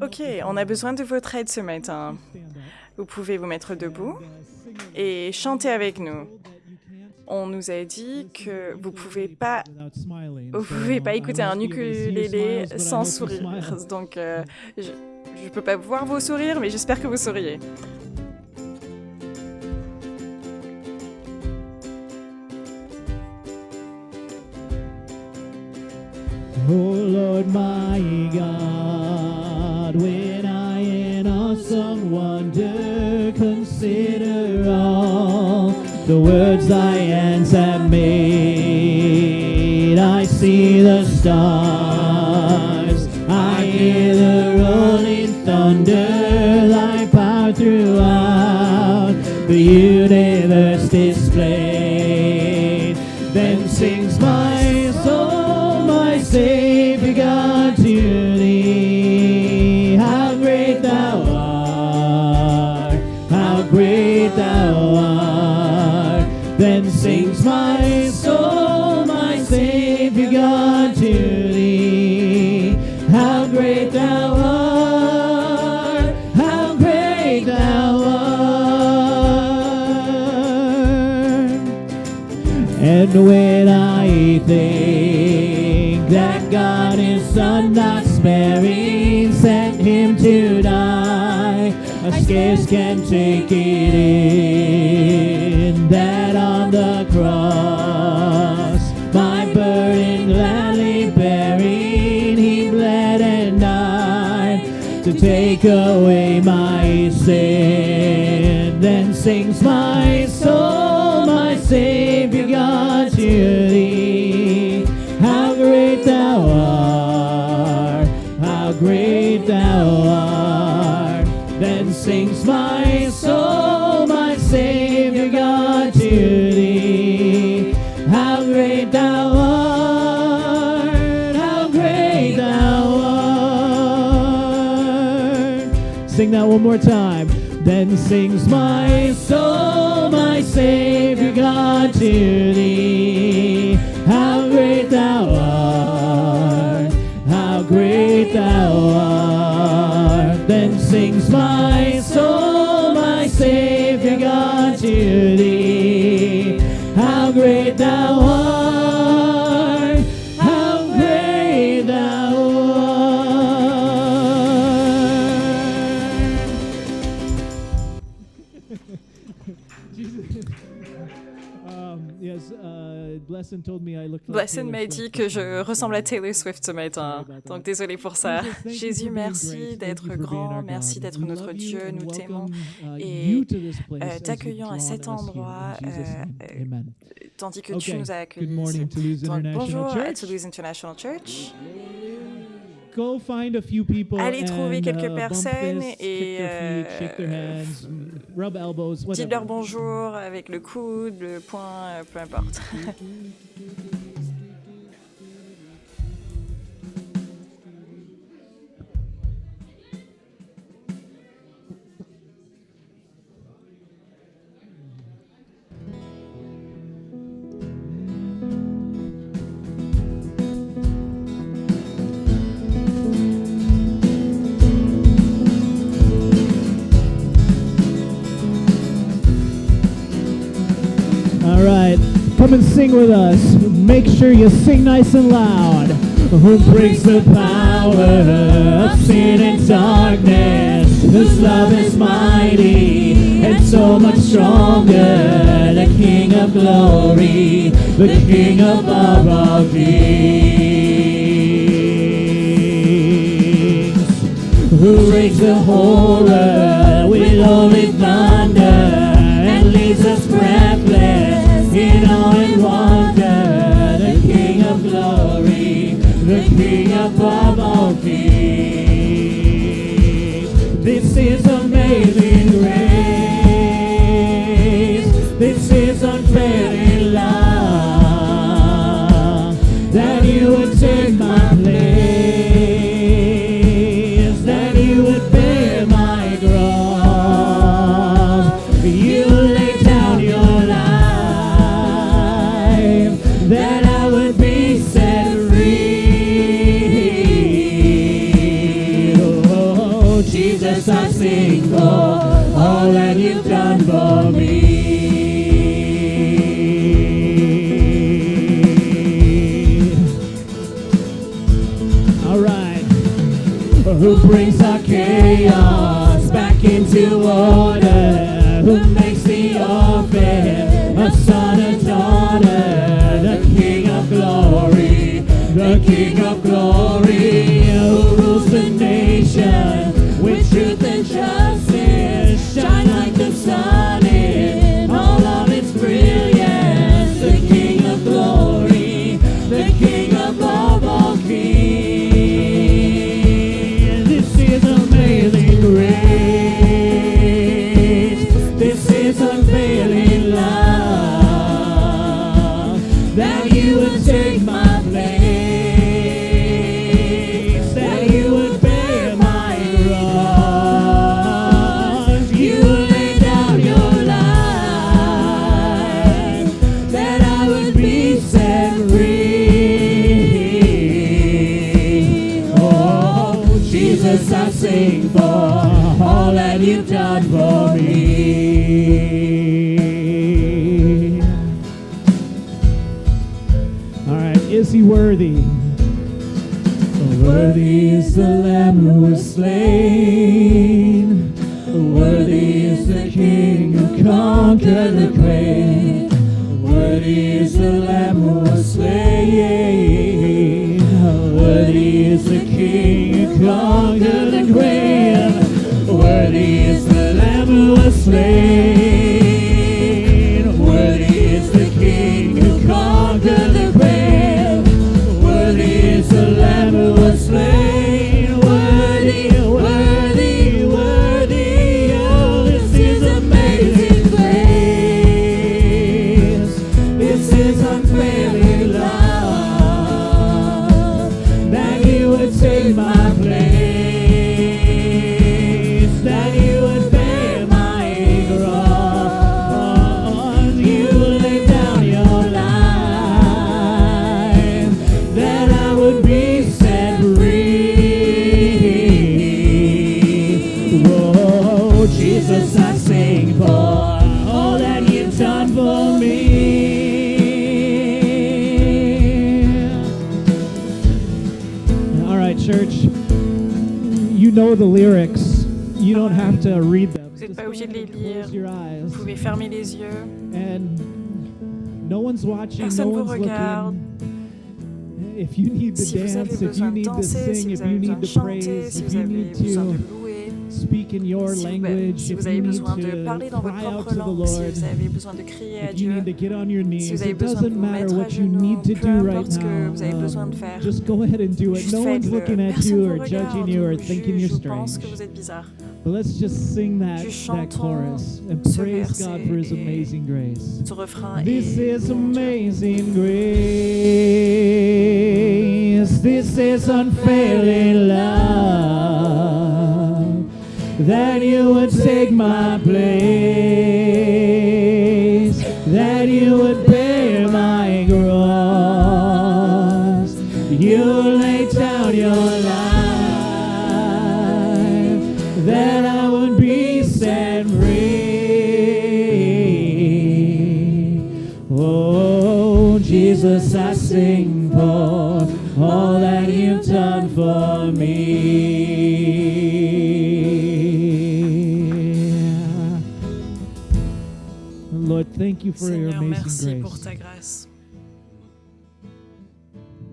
Ok, on a besoin de votre aide ce matin. Vous pouvez vous mettre debout et chanter avec nous. On nous a dit que vous pouvez pas écouter un ukulélé sans sourire. Donc, je peux pas voir vos sourires, mais j'espère que vous souriez. Oh Lord my God, when I in awesome wonder consider all the words thy hands have made, I see the stars, I hear the rolling thunder, thy power throughout the universe displayed. Then sings my soul, my Savior God, to thee. How great thou art, how great thou art. Then sings my soul, my Savior God, to thee. How great thou art, how great thou art. And when I think that God his Son not sparing sent him to die, I scarce can take it in, that on the cross my burden gladly bearing, he bled and died to take away my sin. Then sings my soul, my Savior God, to thee. How great thou art, how great thou art. Then sings my soul, my Savior God, to thee. How great thou art, how great thou art. Sing that one more time. Then sings my soul, my Savior God, to thee. How great thou art, how great thou art. Then sings my soul, my Savior God, to thee. How great thou art, how great thou Blessed m'a dit que je ressemble à Taylor Swift ce matin, donc désolé pour ça. Jésus, merci d'être grand, merci d'être notre Dieu, nous t'aimons et t'accueillons à cet endroit tandis que tu nous as accueillis ici. Donc, bonjour à Toulouse International Church. Allez trouver quelques personnes et dites-leur bonjour avec le coude, le poing, peu importe. All right, come and sing with us. Make sure you sing nice and loud. Who breaks the power of sin and darkness? Whose love is mighty and so much stronger. The King of glory, the King above all kings. Who breaks the horror with holy thunder and leaves us breathless in awe and wonder. The King of glory, the King above all kings. This is amazing grace. This is unfailing love, that you would take my place, that you would bear my cross. You laid down your life, that I would be set free. Jesus, I sing for all that you've done for me. All right. Who brings our chaos back into order? Who makes the orphan a son and daughter? The King of glory, the King of glory, who rules the nation with truth and justice, shine like the sun in all of its brilliance. The King of glory, the King above all kings. This is amazing grace. This is unfailing love, that you would take my place, that you would bear my cross, you laid down your life, that I would be set free. Oh, Jesus, I sing for all that you've done for me. All right, is he worthy? Worthy is the Lamb who was slain. Worthy is the King who conquered the grave. Worthy is the Lamb who was slain. Worthy is the King who conquered the grave. Worthy is the Lamb who was slain. Worthy is the King who conquered the grave. Worthy is the Lamb who was slain. Worthy, worthy, worthy. Oh, this is amazing grace. This is unfailing love, that you would take my place, that you would bear my cross, you laid down your life, that I would be set free. Whoa, Jesus, I sing for all that you've done for me. All right, church, you know the lyrics. You don't have to read them. Vous n'êtes Just pas go obligé de ahead les and close your lire. eyes. Vous pouvez fermer les yeux. And no one's watching, Personne no vous one's regarde. looking. If you need to Si vous avez dance, if besoin you de need to danser, sing, si if vous avez you besoin need de to chanter, praise, si if vous you avez need besoin de to louer, speak in your si language, vous if avez you need besoin de to parler dans votre cry out propre to the langue, si Lord, vous avez besoin de crier à if you Dieu, need to get on your si knees, vous avez it besoin de doesn't vous matter mettre à what you genoux, need to peu do right importe ce que vous avez now. besoin de faire, Just go ahead and do it. juste No one's faites-le. looking at Personne you vous or regarde, judging you or vous thinking juge you're ou pense que strange. vous êtes bizarre. But let's just sing that Juste chorus and ce praise God verset for His et amazing grace. Ce refrain This et is louons Dieu. amazing grace. This is unfailing love, that you would take my place, that you would bear my cross, you laid down your life, that I would be set free. Oh, Jesus, I sing for all that you've done for me. Lord, thank you for your Seigneur, merci amazing pour grace. ta grâce.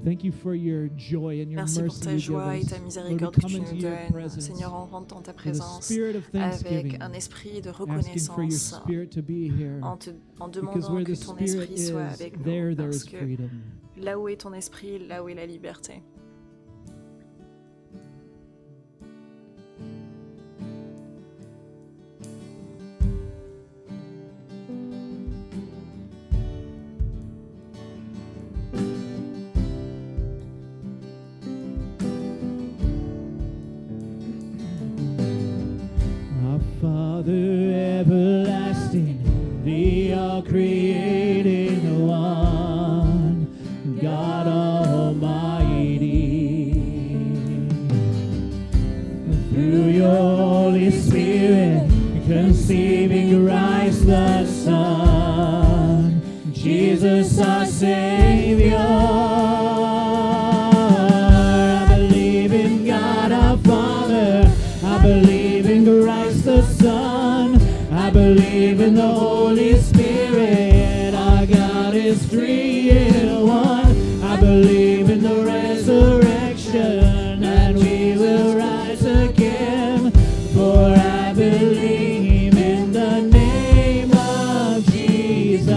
Thank you for your joy and your Merci pour mercy ta you joie et give ta us. Lord, miséricorde we que come tu into nous your donnes. presence Seigneur, on rentre dans ta with a présence spirit of thanksgiving, avec un esprit de asking for your reconnaissance, spirit to be here. en Because demandant where que the ton spirit esprit soit is, avec nous. there Parce is que freedom. là où est ton esprit, là où est la liberté. Our Father everlasting, the all-creating one, God Almighty. Through your Holy Spirit, conceiving Christ the Son, Jesus our Savior. I believe in God our Father, I believe in Christ the Son, I believe in the Holy Spirit, our God is three in one. I believe in the resurrection, and we will rise again, for I believe in the name of Jesus.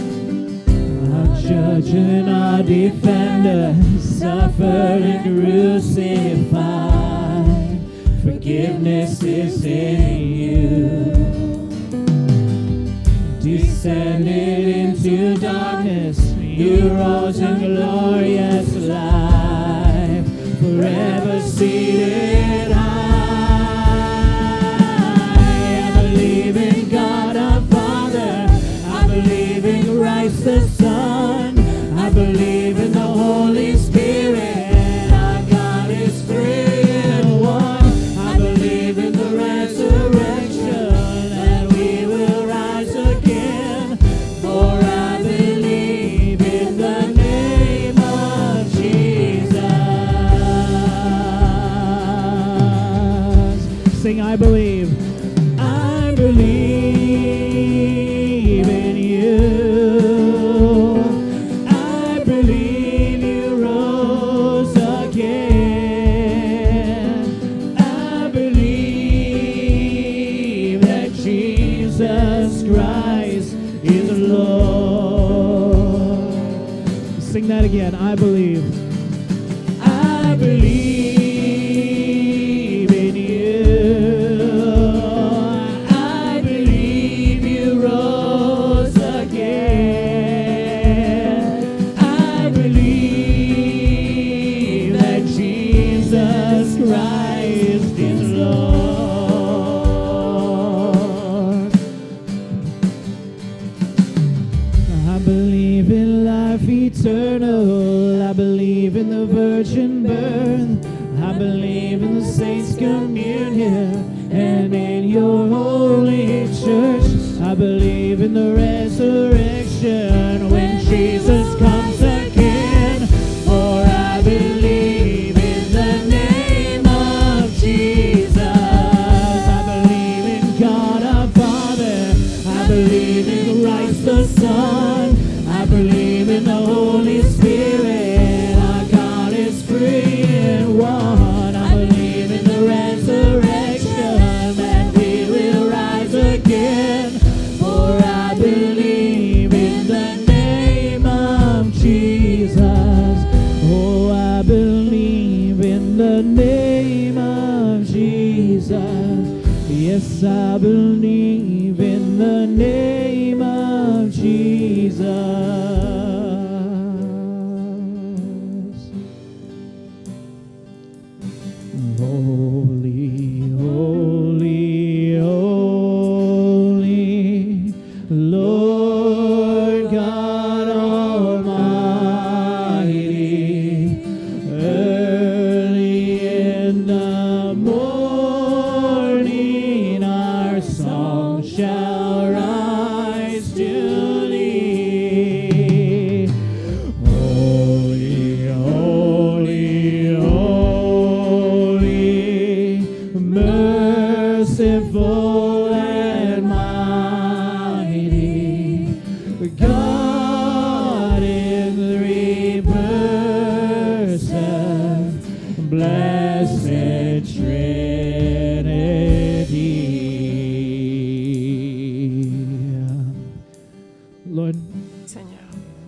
Our judge and our defender suffered and crucified. Forgiveness is in you. Descended into darkness, you rose in glorious life, forever seated high. I believe in God our Father, I believe in Christ the Son, I believe in the Holy Spirit, our God is three in one. I believe in the resurrection, and we will rise again, for I believe in the name of Jesus. Sing, I believe. I believe in you. I believe you rose again. I believe that Jesus Christ is Lord. Sing that again. I believe. I believe in you. I believe you rose again. I believe that Jesus Christ is Lord. I believe in life eternal. I believe in the virgin birth. I believe in the saints' communion and in your holy church. I believe in the resurrection when Jesus comes again. For I believe in the name of Jesus. I believe in God our Father, I believe in Christ the Son, I believe in the Holy Spirit, our God is three in one. I believe in the resurrection, and we will rise again, for I believe in the name of Jesus. Oh, I believe in the name of Jesus. Yes, I believe in the name of Jesus. Holy, holy, holy, Lord God Almighty. Early in the morning our song shall rise to thee. Holy, holy, holy, merciful and mighty, God in three persons, blessed Trinity. Lord, Seigneur,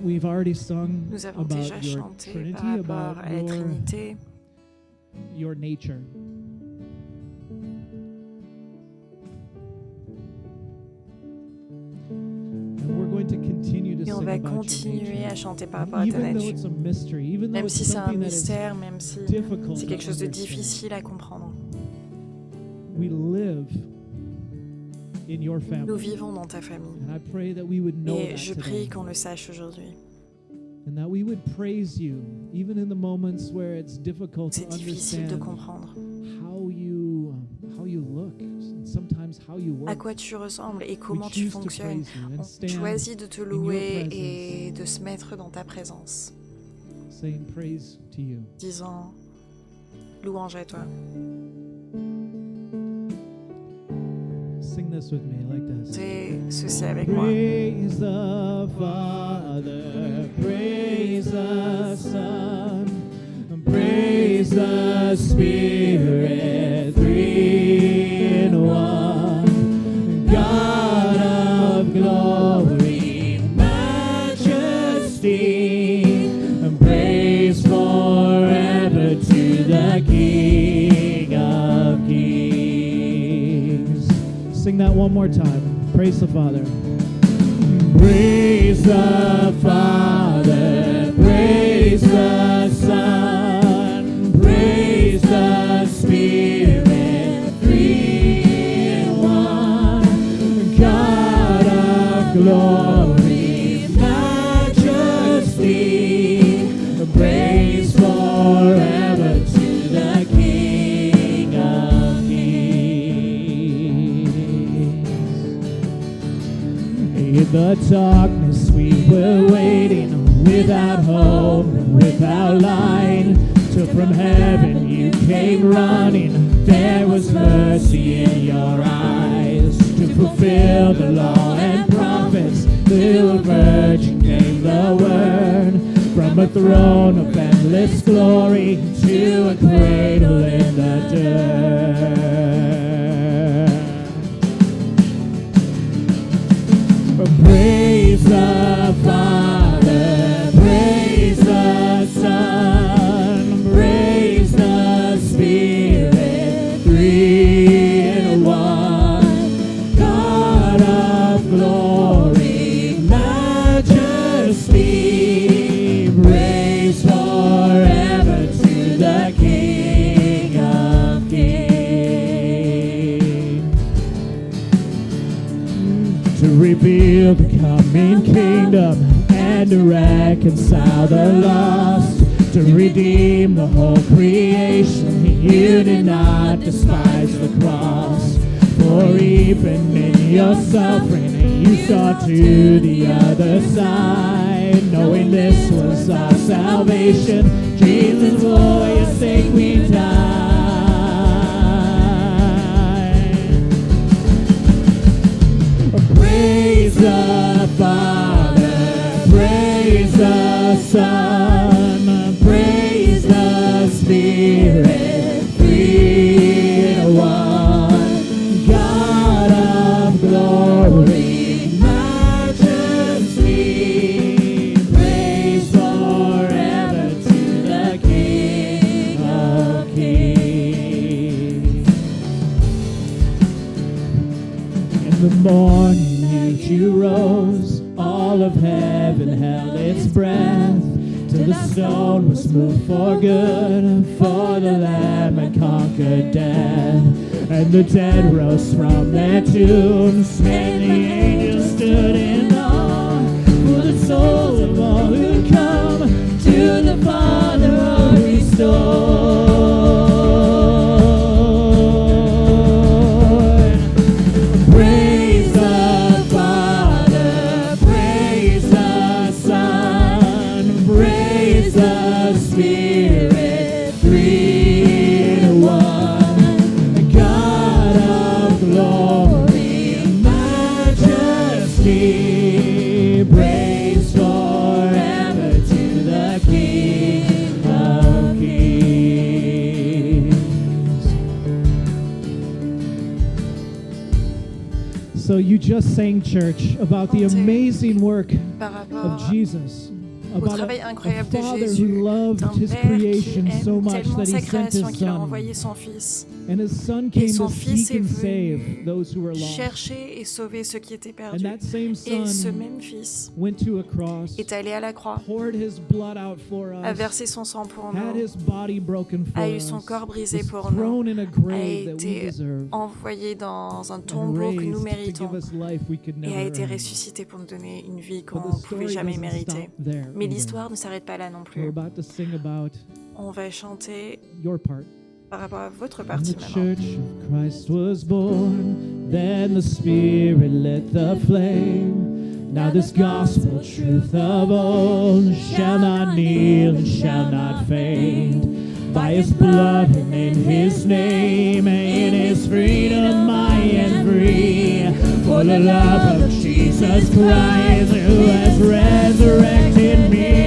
we've already sung nous avons about déjà your chanté Trinity, par rapport about à la Trinité, your nature. And we're going to continue to et on sing va about your continuer nature. à chanter par rapport à ta Even though nature. it's a mystery, even though Même it's si c'est un something that is mystère, même si difficult c'est quelque chose de to understand. difficile à comprendre. We live in your Nous family. vivons dans ta famille. And I pray that we would know Et that je today. prie qu'on le sache aujourd'hui. And that we would praise you, even in the moments where it's difficult to C'est difficile de understand comprendre how you look, and sometimes how you à work. quoi tu ressembles et We comment tu choose to fonctionnes. praise you and On stand choisit de te your louer presence. et de se mettre dans ta présence, saying praise to you. disant louange à toi. Sing this with me like this. Fais ceci avec moi. Praise the Father, praise the Son, praise the Spirit, three in one. God of glory, majesty, and praise forever to the King of Kings. Sing that one more time. Praise the Father. Praise the Father, praise the Son, praise the Spirit, three in one. God of glory, majesty, praise forever to the King of Kings. In the darkness we were waiting, without hope and without light, till from heaven you came running. There was mercy in your eyes to fulfill the law and prophets. Through a virgin came the word, from a throne of endless glory to a cradle in the dirt. Praise the Father, praise the Son, praise the Spirit, three in one. God of glory, majesty, praise forever to the King of Kings. To reveal the coming kingdom and to reconcile the lost, to redeem the whole creation. You did not despise the cross, for even in your suffering you saw to the other side, knowing this was our salvation. Jesus, for your sake we died. Praise the Father, praise the Son, praise the Spirit, three in one. God of glory, majesty, praise forever to the King of Kings. In the morning you rose, all of heaven held its breath, till the stone was moved for good, for the Lamb had conquered death. And the dead rose from their tombs, and the angels stood in awe, for the souls of all who come to the Father are restored. Praise the Father, praise the Son, praise the Spirit, three in one. God of glory, majesty, praise forever to the King of Kings. So you just sang, church, about the amazing work Par rapport of Jesus, au about travail a incroyable de Father Jésus, who loved d'un his Père qui creation aime so much tellement that sa he sent création his qu'il a Son. envoyé son Fils. And his son came son to fils seek est and venu save those who were lost. chercher et sauver ceux qui étaient And perdus. that same Et ce son même fils went to a cross, est allé à la croix, poured his blood out for a us, versé son sang pour had nous, his body broken for a eu us, son corps brisé was pour nous, thrown in a a grave that we été deserve, envoyé dans un and tombeau que nous raised to méritons give us life we could et a never été earn. ressuscité pour nous donner une vie qu'on But ne the pouvait story jamais doesn't mériter. stop there Mais either. l'histoire ne s'arrête pas là non We're plus. about to sing about On va chanter your part. par rapport à votre When partie the maintenant. Church of Christ was born, then the Spirit lit the flame. Now this gospel truth of old shall not kneel and shall not faint. By his blood and in his name, in his freedom I am free. For the love of Jesus Christ who has resurrected me.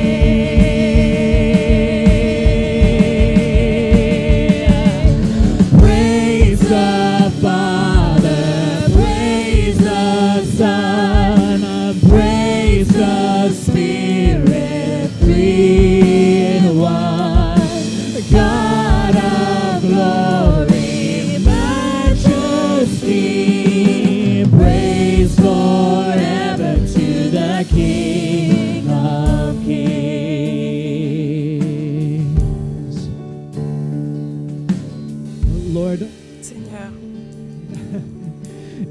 Praise the Father, praise the Son, praise the Spirit, three in one. God of glory, majesty, praise forever to the King of Kings. Lord, Seigneur,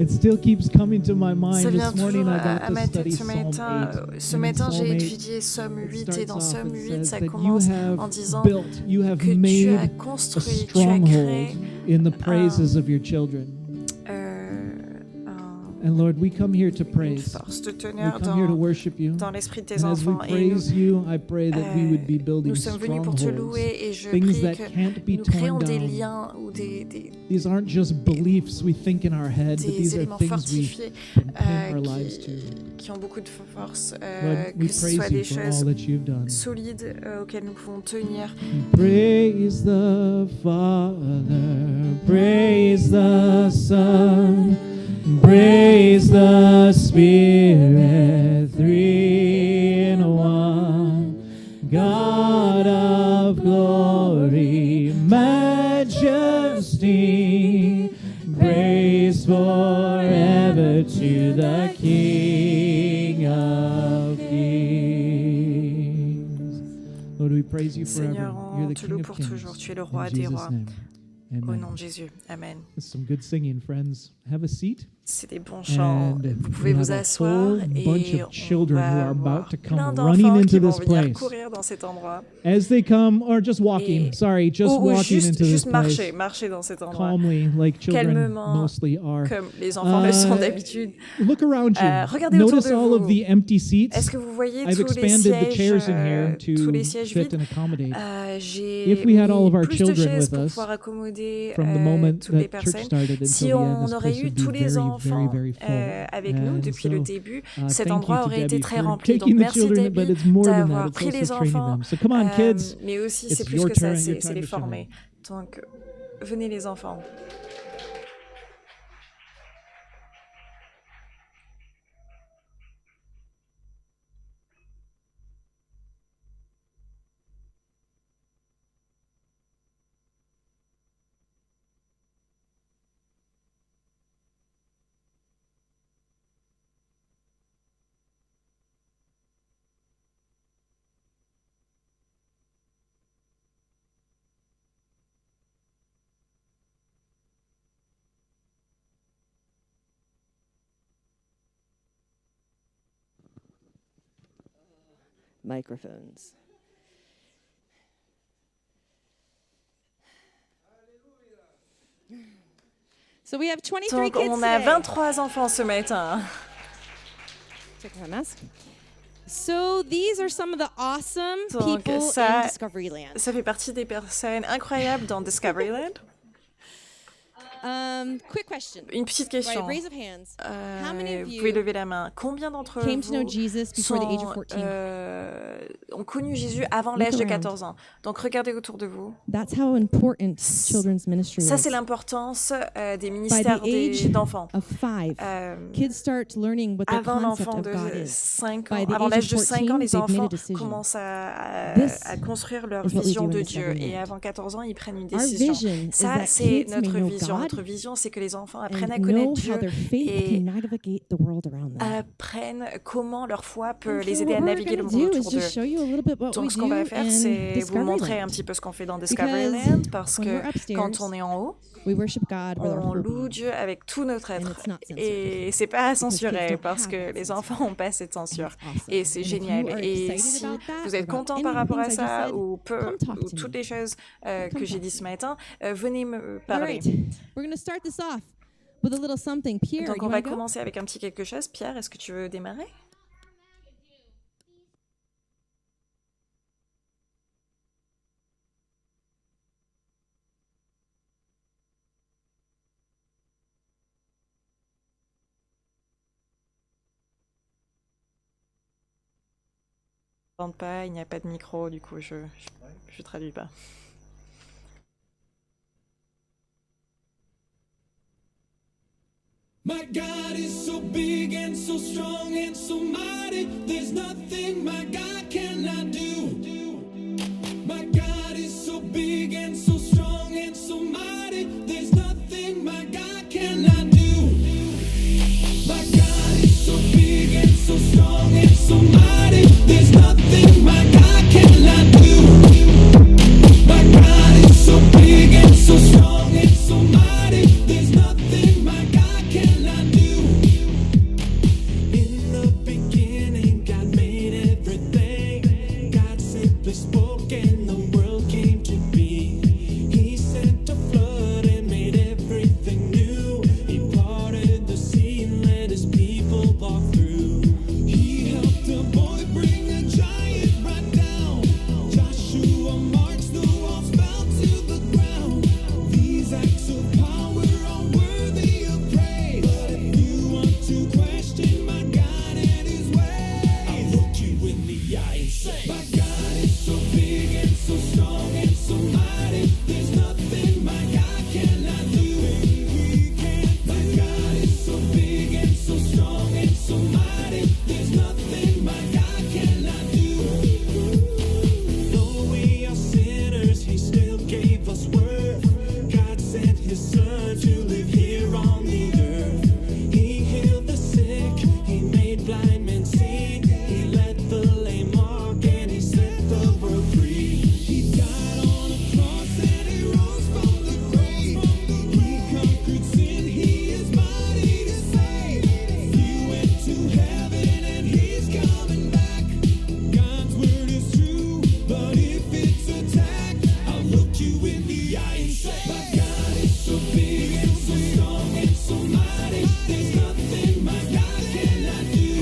it still keeps coming to my ça mind. vient This morning toujours I got à to ma study tête ce Psalm matin. 8. Ce And in matin, j'ai Psalm 8, étudié Somme it 8 et starts dans off, Somme it 8, says ça that you commence have en disant built, you have que tu as made a construit, tu as stronghold créé in the praises of your children. And Lord, we come here to une praise. force de We teneur come here to dans worship you. l'esprit de tes And as we enfants. Et nous, praise you, I pray that we would be building nous sommes venus pour te strongholds, louer et je things prie that que can't be nous torn créons des down. liens ou des These aren't just beliefs we think in our head, but these are éléments things we fortifiés pin our lives to. qui ont beaucoup de force, Lord, we que ce soit praise you des for all choses that you've done. solides auxquelles nous pouvons tenir. Praise the Father, praise the Son, praise the Spirit, three in one. God of glory, majesty, praise forever to the King of Kings. Lord, we praise you forever. Seigneur, You're on the te King loue of pour Kings. toujours. Tu es le In roi des Jesus' rois. name. Au Amen. nom de Jésus. Amen. That's some good singing, friends. Have a seat. C'est des bons chants. And Vous pouvez we vous have a asseoir whole bunch et of on children who va are about voir to come plein running d'enfants into qui vont this venir place. courir dans cet endroit. As they come, or just walking, Et- sorry, just Ou walking juste, into this juste place marcher dans cet endroit. calmly, like children Calmement, mostly are. Comme les enfants le sont Uh, d'habitude. Look around you. regardez autour Notice de all of vous. the empty seats. Est-ce que vous voyez I've tous les expanded the sièges, chairs in here tous to les sièges fit vides? and accommodate. J'ai If we had all of mis our plus de children chaises with pour us pouvoir accommoder From the moment toutes les that church personnes. started until Si the end, on this aurait place eu would tous be les very, enfants very full. avec nous And depuis le so, début, thank cet you endroit to aurait été Debbie très for rempli. Donc taking the merci children, but Debbie it's more than that. d'avoir It's pris also les training enfants, them. So come on, kids. mais aussi It's c'est plus your que ça, turn, your c'est time les to shine. former. Donc venez les enfants. Microphones. So we have 23 Donc kids on a today. 23 enfants ce matin. Take my mask. So these are some of the awesome Donc, people ça- in Discoveryland. Ça fait partie des personnes incroyables dans Discoveryland. Quick question. Une petite Right, question. raise of hands. How many of Vous pouvez you lever la main. Combien d'entre came to know vous Jesus before the age of sont, 14? ont connu Jésus avant Look l'âge de around. 14 ans? Donc regardez autour de vous. That's how important children's ministry Ça, is. c'est l'importance des By ministères the age d'enfants. of 5, Euh, kids start learning what the Avant concept l'enfant of God de is. 5 By ans, the avant age l'âge of de 5 ans, 14, les they've made a enfants decision. commencent This à construire leur is what we vision do in de Discover Dieu. Et Land. avant 14 ans, ils prennent une Our décision. vision is Ça, that c'est kids may notre know vision. God Notre vision, c'est que les enfants apprennent and à connaître know how Dieu their faith et can navigate the world around them. apprennent comment leur foi peut And les so aider what à we're naviguer le going monde to do is autour d'eux. just show you a little bit what we Donc, ce qu'on do va faire, in c'est vous Discovery montrer un Land. petit peu ce qu'on fait dans Because Discoveryland, parce when we're que upstairs, quand on est en haut, we worship God with our on whole loue being. Dieu avec tout notre And être. it's not censored. Et c'est pas à Because kids censurer don't parce have que that les censure. enfants n'ont pas cette censure. It's awesome. Et c'est And if génial. you are Et excited si about that vous or êtes about content any par of the rapport à things I just ça said, ou, come talk ou to toutes me. les choses Come que j'ai talk dit to ce me. matin, venez me All parler. right, we're going to start this off with a little something. Pierre, Donc you on want va to go? commencer avec un petit quelque chose. Pierre, est-ce que tu veux démarrer? Je n'entends pas, il n'y a pas de micro, du coup je traduis pas. My God is so big and so strong and so mighty. There's nothing my God cannot do. My God is so big and so strong and so mighty. There's nothing my God cannot do. My God is so big and so strong and so mighty. There's nothing my God cannot do. My God is so big and so strong and so mighty. There's nothing my God cannot do. In the beginning, God made everything. God simply spoke and the world came to be. He sent a flood and made everything new. He parted the sea and let his people walk through. He helped a boy bring a giant right down. Joshua marched, the walls fell to the ground. These acts of power are worthy of praise. But if you want to question my God and his ways, I'll look you in the eye and say, my God is so big and so strong and so mighty. There's nothing my God cannot do. My God is so big and so strong and so mighty. There's nothing my God cannot do. Though we are sinners, he still gave us worth. God sent his son to live here on the earth. He healed the sick, he made blind men see. He let the lame walk and he set the world free. He died on a cross and he rose from the grave. He conquered sin, he is mighty to save. He went to heaven and he's coming back. God's word is true, but if it's attacked, I'll look you in the eye and say, my God is so big and so strong and so mighty. There's nothing my God cannot do.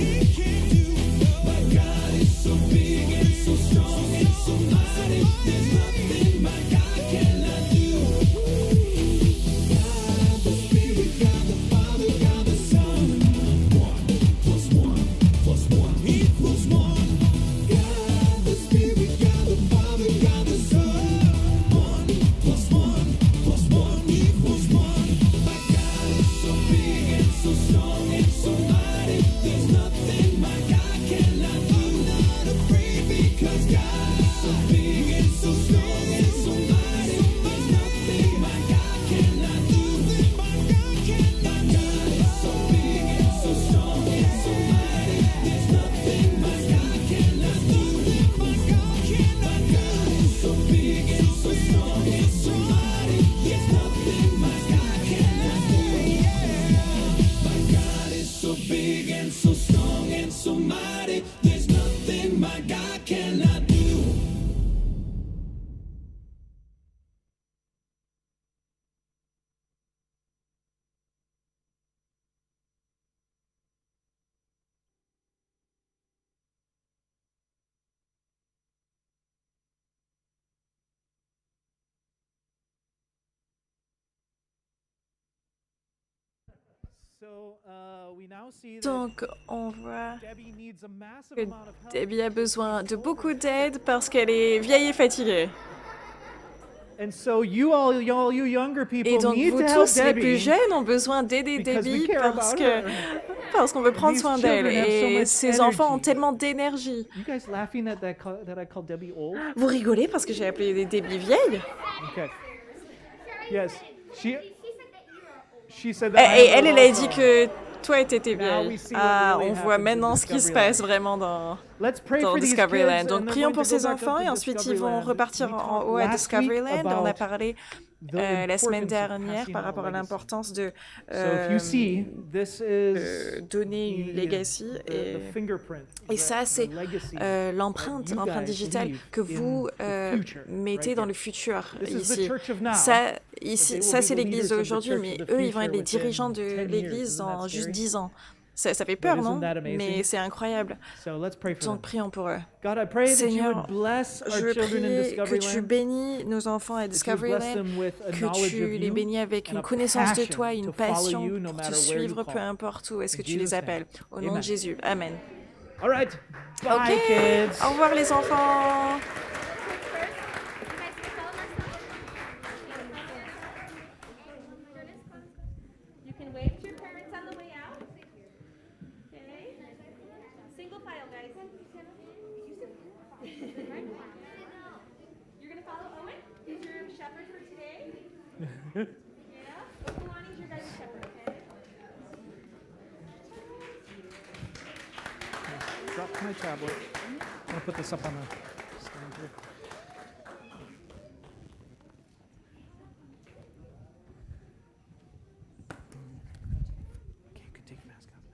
My God is so big and so strong and so mighty. There's nothing my God cannot do. God the Spirit, God the Father, God the Son. 1 plus 1 plus 1 equals 1. God the Spirit, God the Father, God the Son. 1 plus 1 plus 1 equals 1. My God is so big and so strong and so mighty. There's nothing my God cannot do. I'm not afraid because God is so big and so strong and so mighty. There's nothing my God cannot do. My God is so big and so strong and so mighty. There's nothing my God cannot do. My God is so big and so strong and so mighty. There's nothing my God cannot do. My God is so big and so strong and so mighty. There's nothing my God cannot do. Donc, on voit Debbie needs a massive que amount of help. Debbie a besoin de beaucoup d'aide parce qu'elle est vieille et fatiguée. And so you all you younger people Et donc, need vous to help tous, les Debbie. plus jeunes, ont besoin d'aider because we Debbie care parce about que her. parce qu'on veut prendre These soin d'elle. children have so Et much ces enfants ont energy. tellement d'énergie. You guys laughing at that I called Debbie old? Vous rigolez parce que j'ai appelé Debbie vieille? Okay. Yes. She said Et that. I am elle old a also. dit que toi, t'étais Now vieille. we see what Ah, really on voit happens in maintenant ce qui se Discoveryland. passe vraiment dans Let's pray dans for these Discoveryland. kids, Donc and they're prions going pour to go ces back up enfants to et ensuite ils vont Discoveryland. repartir We en talked haut à last week Discoveryland. On a about parlé the la semaine importance of dernière passing par on a rapport à legacy. l'importance de So if you see, this is donner une the- legacy. the fingerprint. Et ça, c'est legacy l'empreinte that you l'empreinte guys digitale leave que in vous the future, mettez right dans here. le futur This is the ici. church of now, Ça, but they ici, will ça be c'est the l'église leaders of the d'aujourd'hui, church mais of the eux, ils vont future être les within dirigeants de 10 years. l'église Isn't dans that juste scary? 10 ans. Ça fait But peur, isn't non? that amazing? Mais c'est incroyable. So let's pray for Donc them. prions pour eux. God, I pray that you Seigneur, would bless our Je children in prie que tu Discoveryland. bénis nos enfants à That you would bless Discoveryland, them with a que knowledge tu of les you bénis avec and une a connaissance de passion toi, une to follow passion you no pour te matter where you suivre, call. peu importe où est-ce que In tu les Jesus' name. appelles. Au nom Amen. de Jésus. Amen. All right. Bye, Ok, kids. au revoir les enfants. You can wave to your parents on the way out. Okay. Single file, guys. You're gonna follow Owen? He's your shepherd for today. Yeah. Kalani's your guys' shepherd, okay? Drop my tablet. I'm gonna put this up on the stand here. Okay, you can take your mask off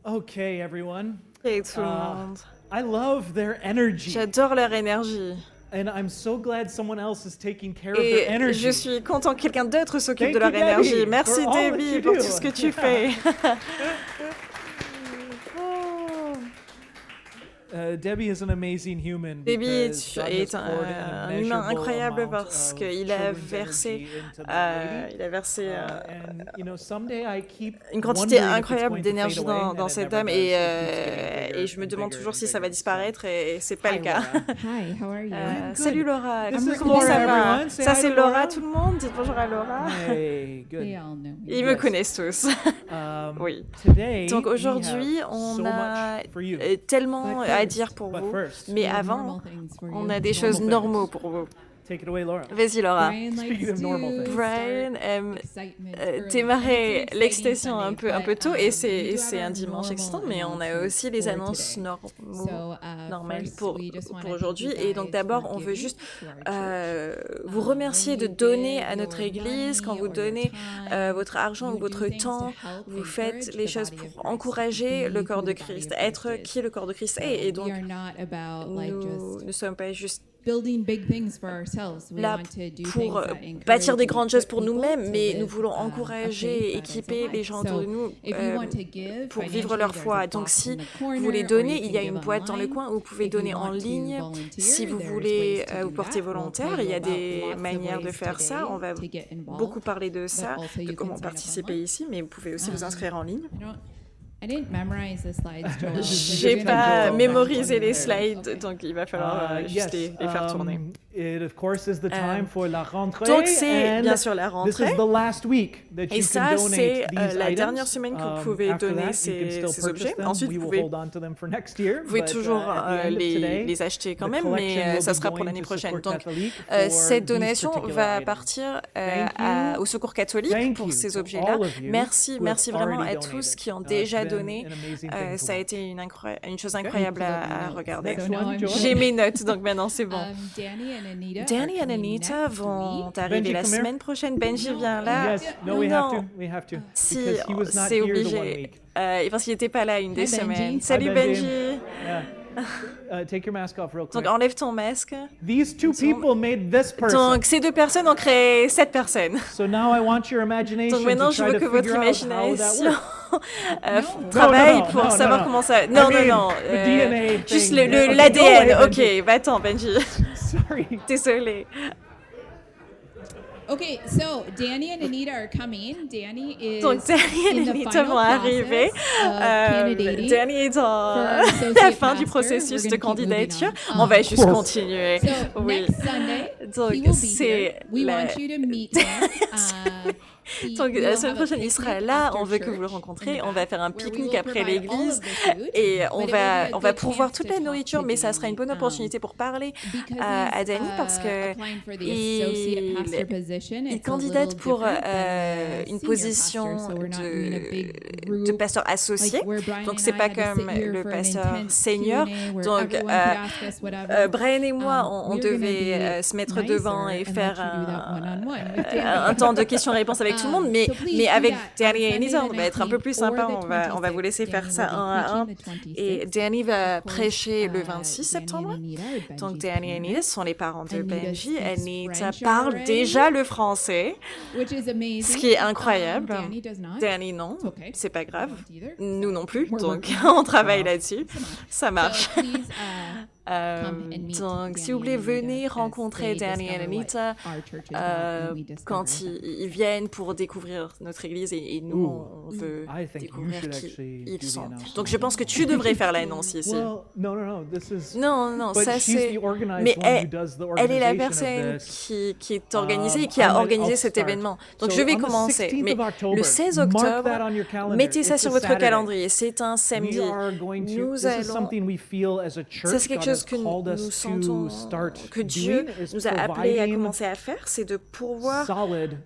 now. Okay, everyone. Et tout le Ah. monde. I love their energy. J'adore leur énergie. And I'm so glad someone else is taking care of their Et energy. je suis content que quelqu'un d'autre s'occupe Thank de leur you, Debbie, énergie. Merci for all that Debbie you pour do. tout ce que tu fais. Debbie is an amazing human. Debbie because God has est poured un an humain immeasurable incroyable amount parce of qu'il a children's versé, energy into that lady. il a versé And you know, someday I keep une quantité wondering if it's incroyable going to fade d'énergie away, dans and it cette never âme does. et, It keeps getting bigger et je me and demande bigger toujours and si ça va bigger. disparaître et c'est pas le cas. Hi, how are you? good. Salut Laura, This is comment Laura, ça va? everyone. Say Ça hi c'est to Laura, Laura. tout le monde. Dites bonjour à Laura. Hey, good. They all know me. Ils me Yes. connaissent tous. Oui. Today, Donc we aujourd'hui, have on so a much for you. tellement But à first- dire pour But vous. first, Mais Normal avant, things for on you. a des choses things. normaux pour vous. take it away, Laura. Vas-y Laura. Brian likes Speaking of normal to things. Brian start aime excitement early. démarrer And it's an l'extension exciting un peu Sunday, tôt but, et we c'est do have un our dimanche excitant, normal mais on a announcements aussi les for annonces today. normaux. Normales First, pour we just wanna thank aujourd'hui. you Et donc guys d'abord, for on veut giving juste to our church. vous remercier When de you donner give à notre your église. Quand money vous or your donnez time, votre argent you ou votre do things to temps, help vous faites encourage les the choses body of pour Christ, encourager be le corps who de the body Christ, of être Christ is. qui le corps de Christ So est. Et we donc, are not about like nous just ne sommes pas juste building big things for ourselves. We là want to do pour things that bâtir encourage des and grandes choses equip pour people nous-mêmes, to mais live, nous voulons a encourager et faith that is équiper alive. les gens autour de So, nous if you want to give pour vivre financially, leur there's foi. a Donc box si in the vous corner, voulez or donner, you il can y a give une boîte dans le online. coin où vous pouvez If you donner en want to ligne. volunteer, Si vous there's voulez ways to vous do porter that. We'll volontaire, tell il y a you about des lots of manières de ways faire ça. On va today to get involved. beaucoup parler de ça, also de you comment can sign up participer online. ici, mais vous pouvez aussi vous inscrire en ligne. I didn't memorize the slides, Joel. so J'ai you're gonna pas have to mémorisé go les back. slides, donc il va falloir juste les faire tourner. It of course is the time for la rentrée. Donc c'est and bien sûr la This is rentrée. the last week that Et you ça, can c'est donate these la items. dernière semaine que vous pouvez After donner that, you can ces still purchase objets. them. Ensuite, We vous will pouvez hold on to them for next year. Vous pouvez but, toujours at the end of today, les acheter quand the même, collection mais will ça be sera pour going l'année to prochaine. Secours Donc, Catholique for cette these donation particular va items. partir Thank you. au Secours catholique Thank pour you ces to objets-là. all of you Merci, who have merci vraiment already à tous donated. qui ont It's déjà been donné. an amazing thing to Ça a watch. été une chose incroyable à regarder. Next So now one, I'm Joel. J'ai mes notes, donc maintenant c'est bon. Danny and Anita, Danny et are coming Anita next vont week. arriver Benji, la come here. semaine prochaine. Benji vient là. Yes, no, we have to. Non. We have to. Si, Because he was not c'est here the 1 obligé. week. Parce qu'il n'était pas là une des Hi, Benji. semaines. Hi, Salut Benji. Benji. Yeah. Take your mask off real quick. Donc enlève ton masque. These two people made this person. Donc ces deux personnes ont créé cette personne. So now I want your imagination Donc maintenant to je try veux to que votre figure out how that imagination works. travaille no, pour no, savoir no. comment ça. I Non, mean, non, non. the DNA Juste thing. Okay, l'ADN. go away, Ok, va-t'en, Benji. Sorry. Désolé. Okay, so Danny and Anita are coming. Danny is Donc, Danny et in the Anita final vont arriver. process of candidating Danny est dans for la associate fin du pastor. processus We're de gonna keep moving candidature. on. On va juste continuer. So Oui. next Sunday, Donc, he will be c'est here. We la- want you to meet him. Donc, we la will semaine have a prochaine, il sera picnic là. after On veut que vous le church rencontrez. in the On va back, faire un where we pique-nique will après provide all l'église. of the food, Et but on it will va, be a on va good pourvoir chance toute to la talk nourriture, to mais ça sera une bonne Danny, opportunité pour parler because à he's, Danny parce que applying for the associate pastor position. il It's a candidate little pour different than a une senior position pastor, so we're not doing a big de group pasteur associé. like where Brian Donc, and c'est I pas had to comme sit here le for an pasteur intense senior. Q&A where Donc, everyone could ask us whatever. Brian et moi, on we're gonna devait be se mettre nicer devant et and faire let you do that one-on-one with un Danny. temps de questions-réponses avec tout le monde, mais, So please mais do avec that Danny et on Anita, on Sunday va the être un peu 19th plus sympa. or the On va vous laisser 26th. faire Danny ça will be un à un. preaching the Et 26th. Danny va Of course, prêcher le Danny 26 and septembre. Anita are Donc, Benji's Danny et Anita parents, sont les parents de Anita Benji. speaks Anita French parle already. déjà le français, which is amazing. ce qui est incroyable. Danny does not. Danny, non, It's okay. c'est pas grave. I don't either. Nous non plus, We're donc working. on travaille là-dessus. Ça marche. So please, come and meet Donc, Danny si vous voulez, and Anita venez as rencontrer they Danny et discover what Anita our church is about and we discover quand that. ils viennent pour découvrir notre église et nous, on veut I think you découvrir should qui actually do ils the sont. announcement. Donc, je pense que tu devrais faire l'annonce ici. Well, no. This is. Non, non, But ça she's c'est... the organized Mais one who does the elle est la organization personne of this. qui est organisée et qui a I'll organisé cet start. événement. Donc, So je vais on the commencer. 16th Mais of October, le 16 mark octobre, that on your calendar. mettez ça It's sur a votre Saturday. calendrier. C'est un samedi. We are going to. Nous This is allons... something we feel as a church Ça, c'est quelque God has chose que called nous us sentons to start que Dieu doing is nous a appelés à providing commencer à faire, c'est de pourvoir... solid,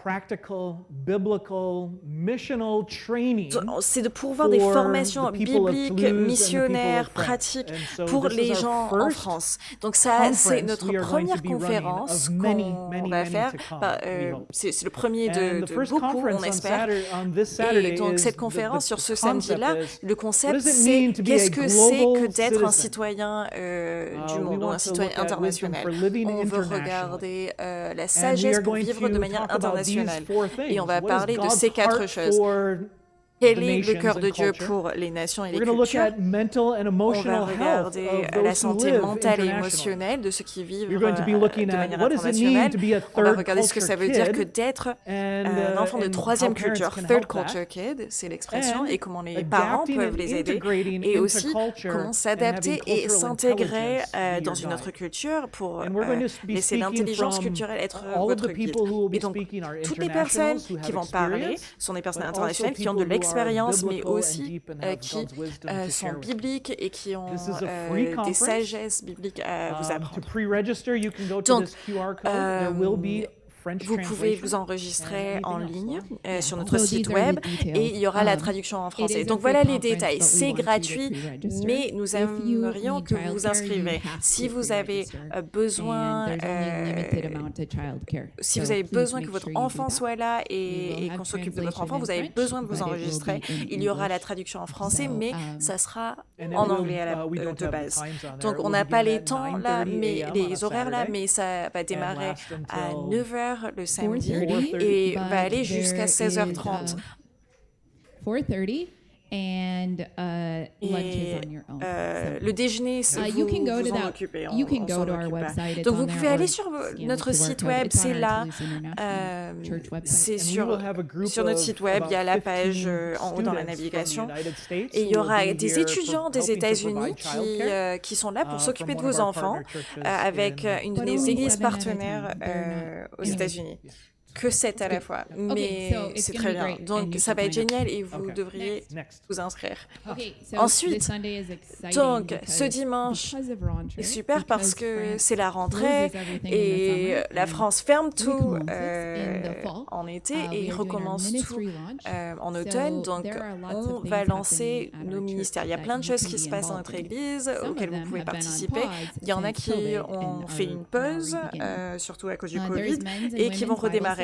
practical, biblical, missional training. C'est de pourvoir des for formations the people of bibliques, Toulouse and the missionnaires, people of France. pratiques And so pour this is les our gens en first France. Donc ça, c'est conference notre we are going première to be running conférence of many, qu'on many, va many faire. to come, Bah, we hope. c'est le premier And de the first beaucoup, conference on espère. on this Saturday Et donc is cette conférence sur ce concept samedi-là, is, le what concept does it c'est mean to be qu'est-ce a que c'est que global d'être un citizen? citoyen du We monde, ou want un to citoyen look at wisdom international. for living On veut internationally. regarder la And we sagesse are pour going vivre de to manière talk about these internationale. four things. Et on va What is parler de God's ces quatre heart choses. for Quel the est le nations cœur de and Dieu culture? pour les nations et les We're going to look cultures? at mental and On va emotional health regarder of la those who santé live mentale et internationally. émotionnelle de ceux qui vivent We're going to be de looking at manière what does it mean internationale. to be a On va third regarder ce que ça veut dire que culture kid d'être and, un enfant de and troisième how parents culture, can third help that. culture kid, c'est l'expression, And et comment les parents adapting peuvent and les aider, integrating et into aussi culture comment and s'adapter having et cultural s'intégrer intelligence be dans your une autre guide. culture pour And we're going to be laisser speaking l'intelligence from culturelle être all of votre the guide. people who will be Et donc, speaking are toutes les personnes internationals who qui have vont parler experience, sont des personnes but also internationales qui ont de people who are l'expérience, mais biblical and aussi deep and have qui God's wisdom to sont share with you. bibliques et qui ont This is a free des conference. sagesses bibliques à vous To apprendre. pre-register, you can go to Donc, this QR code. There will be French vous pouvez translation vous enregistrer and en anything ligne else. sur notre So site these are web the details. et il y aura la Um, traduction en It français. is a Donc free voilà les conference, détails. but we C'est want you to gratuit, pre-register. mais nous If you aimerions need que vous vous childcare, inscrivez. you have Si to vous avez pre-register. besoin, And there's only limited amount of childcare. si So vous avez please besoin que make votre sure you do enfant that. soit là We will et have qu'on s'occupe de votre translation enfant, vous in avez French, besoin de but vous it will enregistrer. be in Il y aura la English. traduction en français, So, mais ça sera And en it will, anglais we don't de have the base. times on there. Donc It on will n'a begin pas les at temps là, 9:30 mais a.m. on les a horaires là, Saturday mais ça va démarrer last à until 9h le samedi 4:30, et but va aller jusqu'à there 16h30. is, 4:30 and lunch is Et on your own. le déjeuner, You can go vous to en that. occupez. You can on go s'en to our occupe pas. website. It's Donc on vous there, pouvez or aller sur scan the notre QR site code. web, It's on c'est our là. Toulouse International Church website. C'est And we will have a group sur notre of site web, il y a la about page 15 en haut dans la students navigation. from the United States Et il y who aura will be des here étudiants for des helping to États-Unis provide childcare, qui sont là pour from s'occuper de one of vos our enfants partner churches avec in- une But de nos only églises 7 at a partenaires time. They're not- aux Anyway. États-Unis. Que 7 à la fois. Mais so it's c'est gonna très be bien. great, and Donc you ça can va être sign up. génial et vous Okay. devriez Next. vous inscrire. Okay, so Ensuite, this Sunday is exciting donc, because- ce dimanche because of rentrée, est super parce because que France c'est la rentrée closes everything in the et summer, la and France ferme tout recommences in the fall. en été We et are doing our recommence tout ministry launch. en So automne. Donc there are lots on of va things lancer happening at nos our ministères. Il y a church plein de that choses you qui can se be passent dans involved notre in. église Some auxquelles of vous them pouvez have been on participer. pause Il y en a since qui COVID ont and fait are une now pause, rebeginning. surtout à cause du There's Covid, men's and et qui vont women's Bible redémarrer.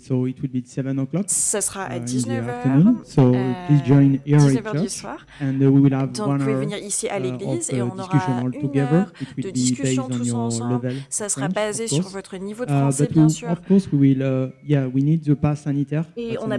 So it will be 7 o'clock ce sera à in the 19h, afternoon. So please join here at 19h du church, soir. and we will have Donc, 1 vous pouvez hour venir ici à l'église of et on discussion aura all 1 together. heure It will de be discussion based on tous your ensemble. level Ça of sera French, basé of sur course. votre niveau de français, But bien sûr. of course, we will, yeah, we need the pass sanitaire. Et That's on a an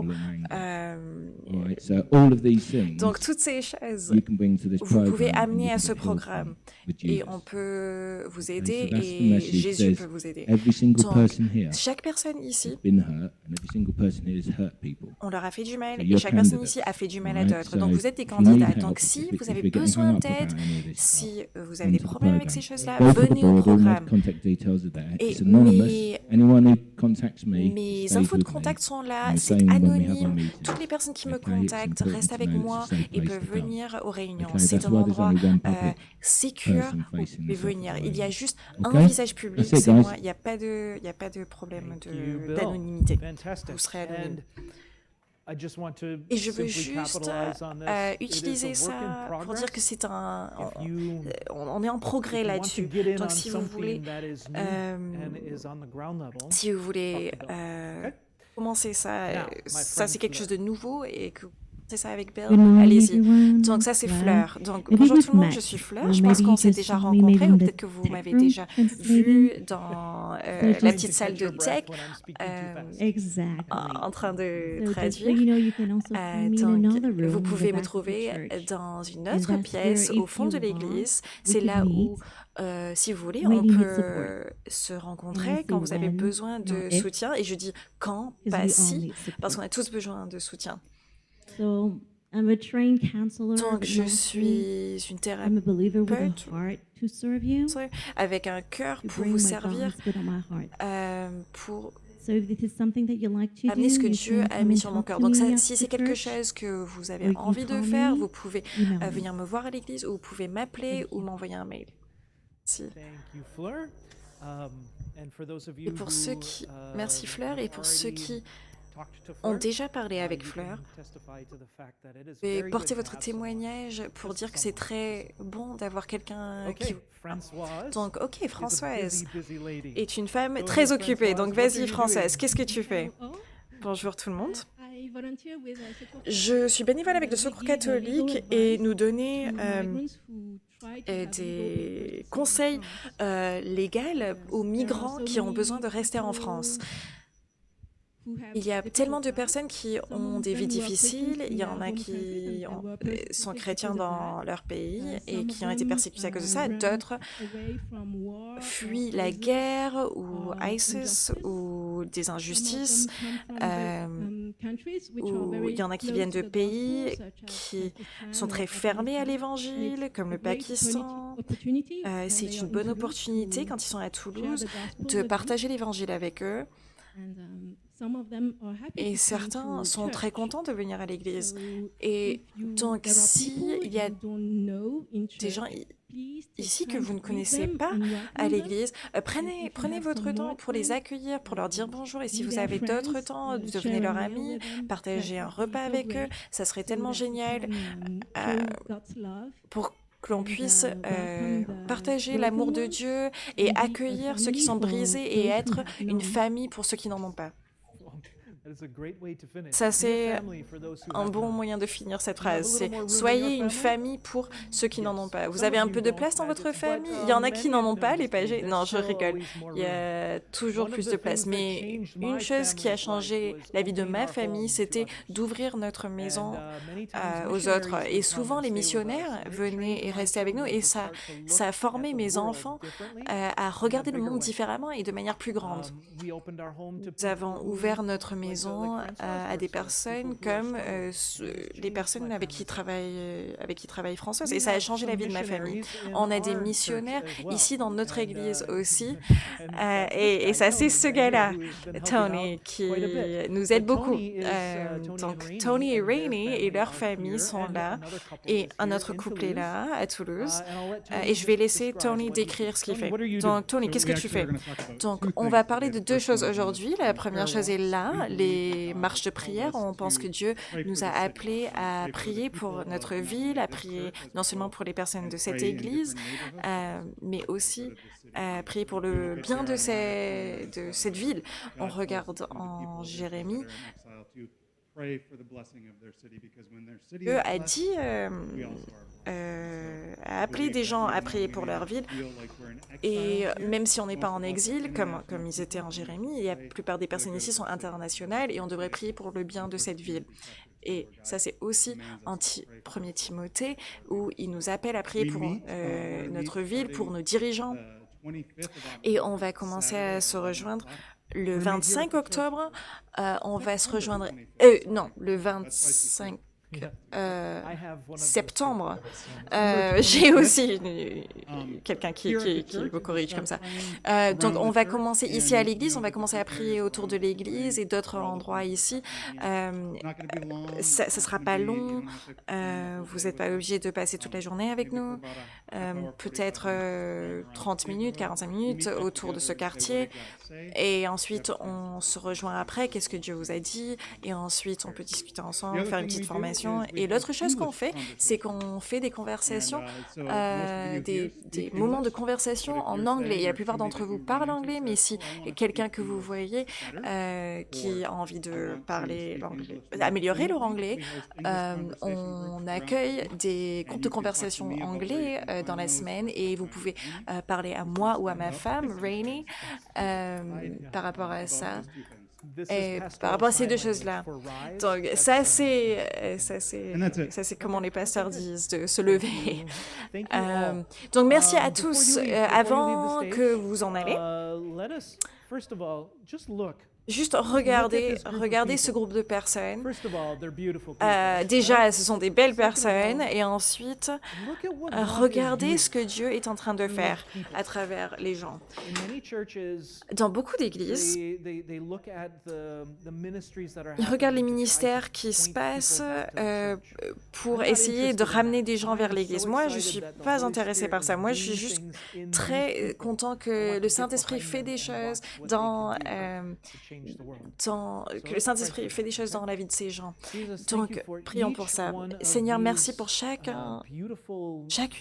gros, trembling anger. All right. So all of these things Donc toutes ces choses, you can bring to this vous program. pouvez and you amener can à ce get healed from programme with et Jesus. on peut vous Okay, aider so that's the et message. Jésus Says peut vous aider. every single Donc, person here chaque personne ici, has been hurt, and every single person here has hurt people. on leur a fait du mal So et you're chaque personne candidates, ici a fait du mal à right? d'autres. Donc So vous êtes des if you need candidats. help, Donc si if vous you're avez getting besoin hung up d'aide, about any of this si stuff, vous avez come des to the problèmes avec program. ces choses-là, Go for the venez au board. All my programme. contact details are there. Et It's anonymous. mes- Anyone who contacts me Mes stays infos de with me. contact sont là, And the c'est same when we have our anonyme. meetings. Toutes les personnes qui me Okay, it's contactent important restent to avec know it's a moi safe et place peuvent to come. venir aux réunions. Okay, C'est that's un why there's endroit only one public sécure person où vous facing pouvez this venir. Il y a juste Okay. un visage public, That's it, c'est guys. moi. Il n'y a pas de problème Thank you, Bill. d'anonymité. Fantastic. Vous serez anonyme. And I just want to Et je veux simply juste capitalize on this. It is utiliser a work ça in pour progress. dire que c'est un... If you, On est en progrès if you want là-dessus. to get in Donc on si vous voulez, something that is new euh, and is on the ground level, si vous voulez talk to Bill, okay? commencer ça, Now, my ça friend c'est quelque chose Fleur. de nouveau et que vous commencez ça avec Bill, Good morning, allez-y. everyone. Donc ça c'est Fleur. Donc Maybe bonjour we've tout le monde, met, je suis Fleur. or Je pense maybe qu'on you s'est just déjà saw me maybe rencontrés in ou the peut-être que vous tech m'avez room déjà translating. vu dans So la just- petite salle de Catch your breath tech when I'm speaking too euh, fast. Exactly. en train de So just so traduire. you know, you can also find me in Donc, another room vous in the pouvez me back of the trouver church. dans une And autre that's pièce where, au if fond you de want, l'église. we C'est can là où, meet. si vous voulez, when on you need peut support. se And rencontrer I quand say vous avez when, besoin de not if, soutien. Et je dis quand, because pas we all si, need parce support. qu'on a tous besoin de soutien. So I'm a trained counselor, Donc, but je mostly suis une I'm a believer with a thérapeute heart to serve you, avec un cœur to pour bring vous what servir, God's put on my heart. pour So if this is something that you like to do, amener ce que you Dieu can a come mis and sur mon talk cœur. to Donc me ça, after si c'est quelque church, chose que vous or avez you can envie de call faire, me, vous pouvez email me. venir me voir à l'église ou vous pouvez m'appeler ou m'envoyer un mail. Merci. Thank you, Fleur. And for those of Et you pour who, ceux qui... Merci Fleur. Et pour ceux already qui talked to ont Fleur, déjà parlé avec you Fleur, can testify to the fact that it is et very portez good to votre have someone. témoignage pour dire que c'est très bon d'avoir quelqu'un Okay, qui... Françoise Donc, ok, is a Françoise busy lady. est une femme Go très ahead, occupée. Françoise. Donc, What are vas-y you Française, doing? qu'est-ce que tu fais? Bonjour tout le monde. I volunteer with a Secours Je suis bénévole avec le Secours catholique et nous donner des conseils légaux aux migrants qui ont besoin de rester en France. Il y a tellement de personnes qui ont des vies difficiles, il y en a qui sont chrétiens dans leur pays et qui ont été persécutés à cause de ça, d'autres fuient la guerre ou ISIS ou des injustices, ou il y en a qui viennent de pays qui sont très fermés à l'évangile, comme le Pakistan. C'est une bonne opportunité quand ils sont à Toulouse de partager l'évangile avec eux. Et certains sont très contents de venir à l'église. Et donc, s'il y a des gens ici que vous ne connaissez pas à l'église, prenez votre temps pour les accueillir, pour leur dire bonjour. Et si vous avez d'autres temps, devenez leur ami, partagez un repas avec eux. Ça serait tellement génial pour que l'on puisse partager l'amour de Dieu et accueillir ceux qui sont brisés et être une famille pour ceux qui n'en ont pas. Ça, c'est un bon moyen de finir cette phrase. C'est « Soyez une famille pour ceux qui n'en ont pas ». Vous avez un peu de place dans votre famille? Il y en a qui n'en ont pas, les pagés? Non, je rigole. Il y a toujours plus de place. Mais une chose qui a changé la vie de ma famille, c'était d'ouvrir notre maison aux autres. Et souvent, les missionnaires venaient et restaient avec nous. Et ça a formé mes enfants à regarder le monde différemment et de manière plus grande. Nous avons ouvert notre maison à des personnes comme les personnes avec qui travaille Françoise. Et ça a changé la vie de ma famille. On a des missionnaires ici dans notre église aussi. Et ça, c'est ce gars-là, Tony, qui nous aide beaucoup. Donc, Tony et Rainey et leur famille sont là. Et un autre couple est là, à Toulouse. Et je vais laisser Tony décrire ce qu'il fait. Donc, Tony, qu'est-ce que tu fais? Donc, on va parler de deux choses aujourd'hui. La première chose est là, les marches de prière. On pense que Dieu nous a appelés à prier pour notre ville, à prier non seulement pour les personnes de cette église, mais aussi à prier pour le bien de cette ville. On regarde en Jérémie. Dieu a dit, a appelé des gens à prier pour leur ville. Et même si on n'est pas en exil, comme ils étaient en Jérémie, la plupart des personnes ici sont internationales et on devrait prier pour le bien de cette ville. Et ça, c'est aussi en 1er Timothée, où il nous appelle à prier pour notre ville, pour nos dirigeants. Et on va commencer à se rejoindre le 25 octobre. On va se rejoindre... non, le 25 septembre. J'ai aussi quelqu'un qui me corrige comme ça. Donc, on va commencer ici à l'église, on va commencer à prier autour de l'église et d'autres endroits ici. Ça ne sera pas long. Vous n'êtes pas obligé de passer toute la journée avec nous. Peut-être 30 minutes, 45 minutes autour de ce quartier. Et ensuite, on se rejoint après. Qu'est-ce que Dieu vous a dit? Et ensuite, on peut discuter ensemble, faire une petite formation. Et l'autre chose qu'on fait, c'est qu'on fait des conversations, des moments de conversation en anglais. Et la plupart d'entre vous parlent anglais, mais si quelqu'un que vous voyez qui a envie de parler l'anglais, améliorer leur anglais, on accueille des groupes de conversation anglais dans la semaine et vous pouvez parler à moi ou à ma femme, Rainey, par rapport à ça. Et par rapport à ces deux choses-là. Donc, ça, c'est comment les pasteurs disent, de se lever. Donc, merci à tous. Avant que vous en allez, juste regardez ce groupe de personnes. Déjà, ce sont des belles personnes. Et ensuite, regardez ce que Dieu est en train de faire à travers les gens. Dans beaucoup d'églises, ils regardent les ministères qui se passent pour essayer de ramener des gens vers l'église. Moi, je ne suis pas intéressée par ça. Moi, je suis juste très content que le Saint-Esprit fait des choses que le Saint-Esprit fait des choses dans la vie de ces gens. Donc, prions pour ça. Seigneur, merci pour chacune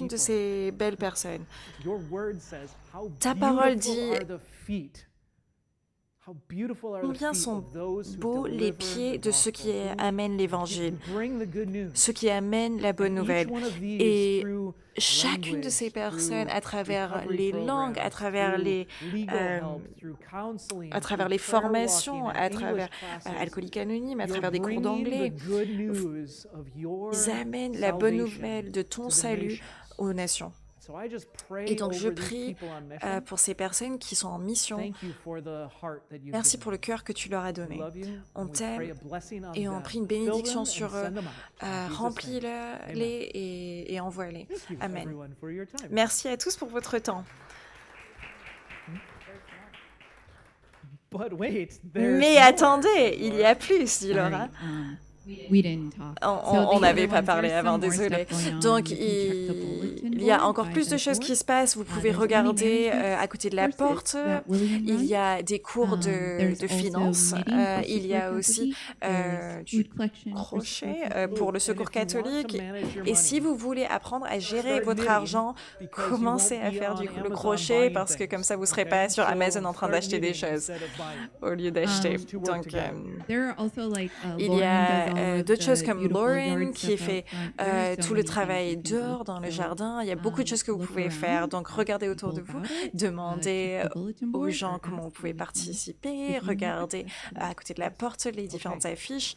de ces belles personnes. Ta parole dit combien sont beaux les pieds de ceux qui amènent l'Évangile, ceux qui amènent la bonne nouvelle. Et chacune de ces personnes, à travers les langues, à travers les formations, à travers Alcooliques Anonymes, à travers des cours d'anglais, ils amènent la bonne nouvelle de ton salut aux nations. Et donc, je prie pour ces personnes qui sont en mission. Merci pour le cœur que tu leur as donné. On t'aime et on prie une bénédiction sur eux. Remplis-les et envoie-les. Amen. Merci à tous pour votre temps. Mais attendez, il y a plus, dit Laura. On n'avait pas parlé avant, désolé. Donc, il y a encore plus de choses qui se passent. Vous pouvez regarder à côté de la porte. Il y a des cours de finances. Il y a aussi du crochet pour le secours catholique. Et si vous voulez apprendre à gérer votre argent, commencez à faire le crochet parce que comme ça, vous ne serez pas sur Amazon en train d'acheter des choses au lieu d'acheter. Donc, il y a d'autres choses comme Lauren qui fait tout le travail dehors dans le jardin. Il y a beaucoup de choses que vous pouvez faire. Donc, regardez autour de vous, demandez aux gens comment vous pouvez participer, regardez à côté de la porte les différentes affiches.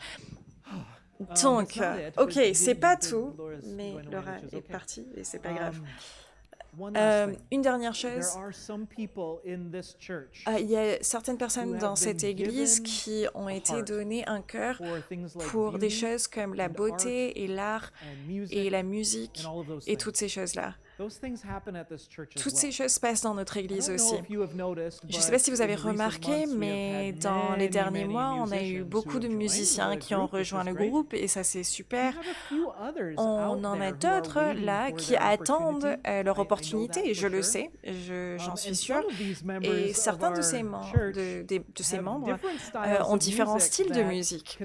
Donc, ok, c'est pas tout, mais Laura est partie et c'est pas grave. Une dernière chose, il y a certaines personnes dans cette église qui ont été données un cœur pour des choses comme la beauté et l'art et la musique et toutes ces choses-là. Toutes ces choses se passent dans notre église aussi. Je ne sais pas si vous avez remarqué, mais dans les derniers mois, on a eu beaucoup de musiciens qui ont rejoint le groupe et ça, c'est super. On en a d'autres là qui attendent leur opportunité, je le sais, j'en suis sûre. Et certains de ces membres ont différents styles de musique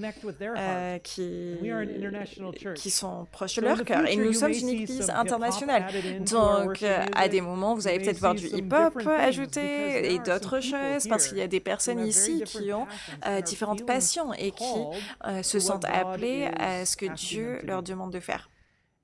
qui sont proches de leur cœur. Et nous sommes une église internationale. Donc, à des moments, vous allez peut-être voir du hip-hop ajouté et d'autres choses, parce qu'il y a des personnes ici qui ont différentes passions et qui se sentent appelées à ce que Dieu leur demande de faire.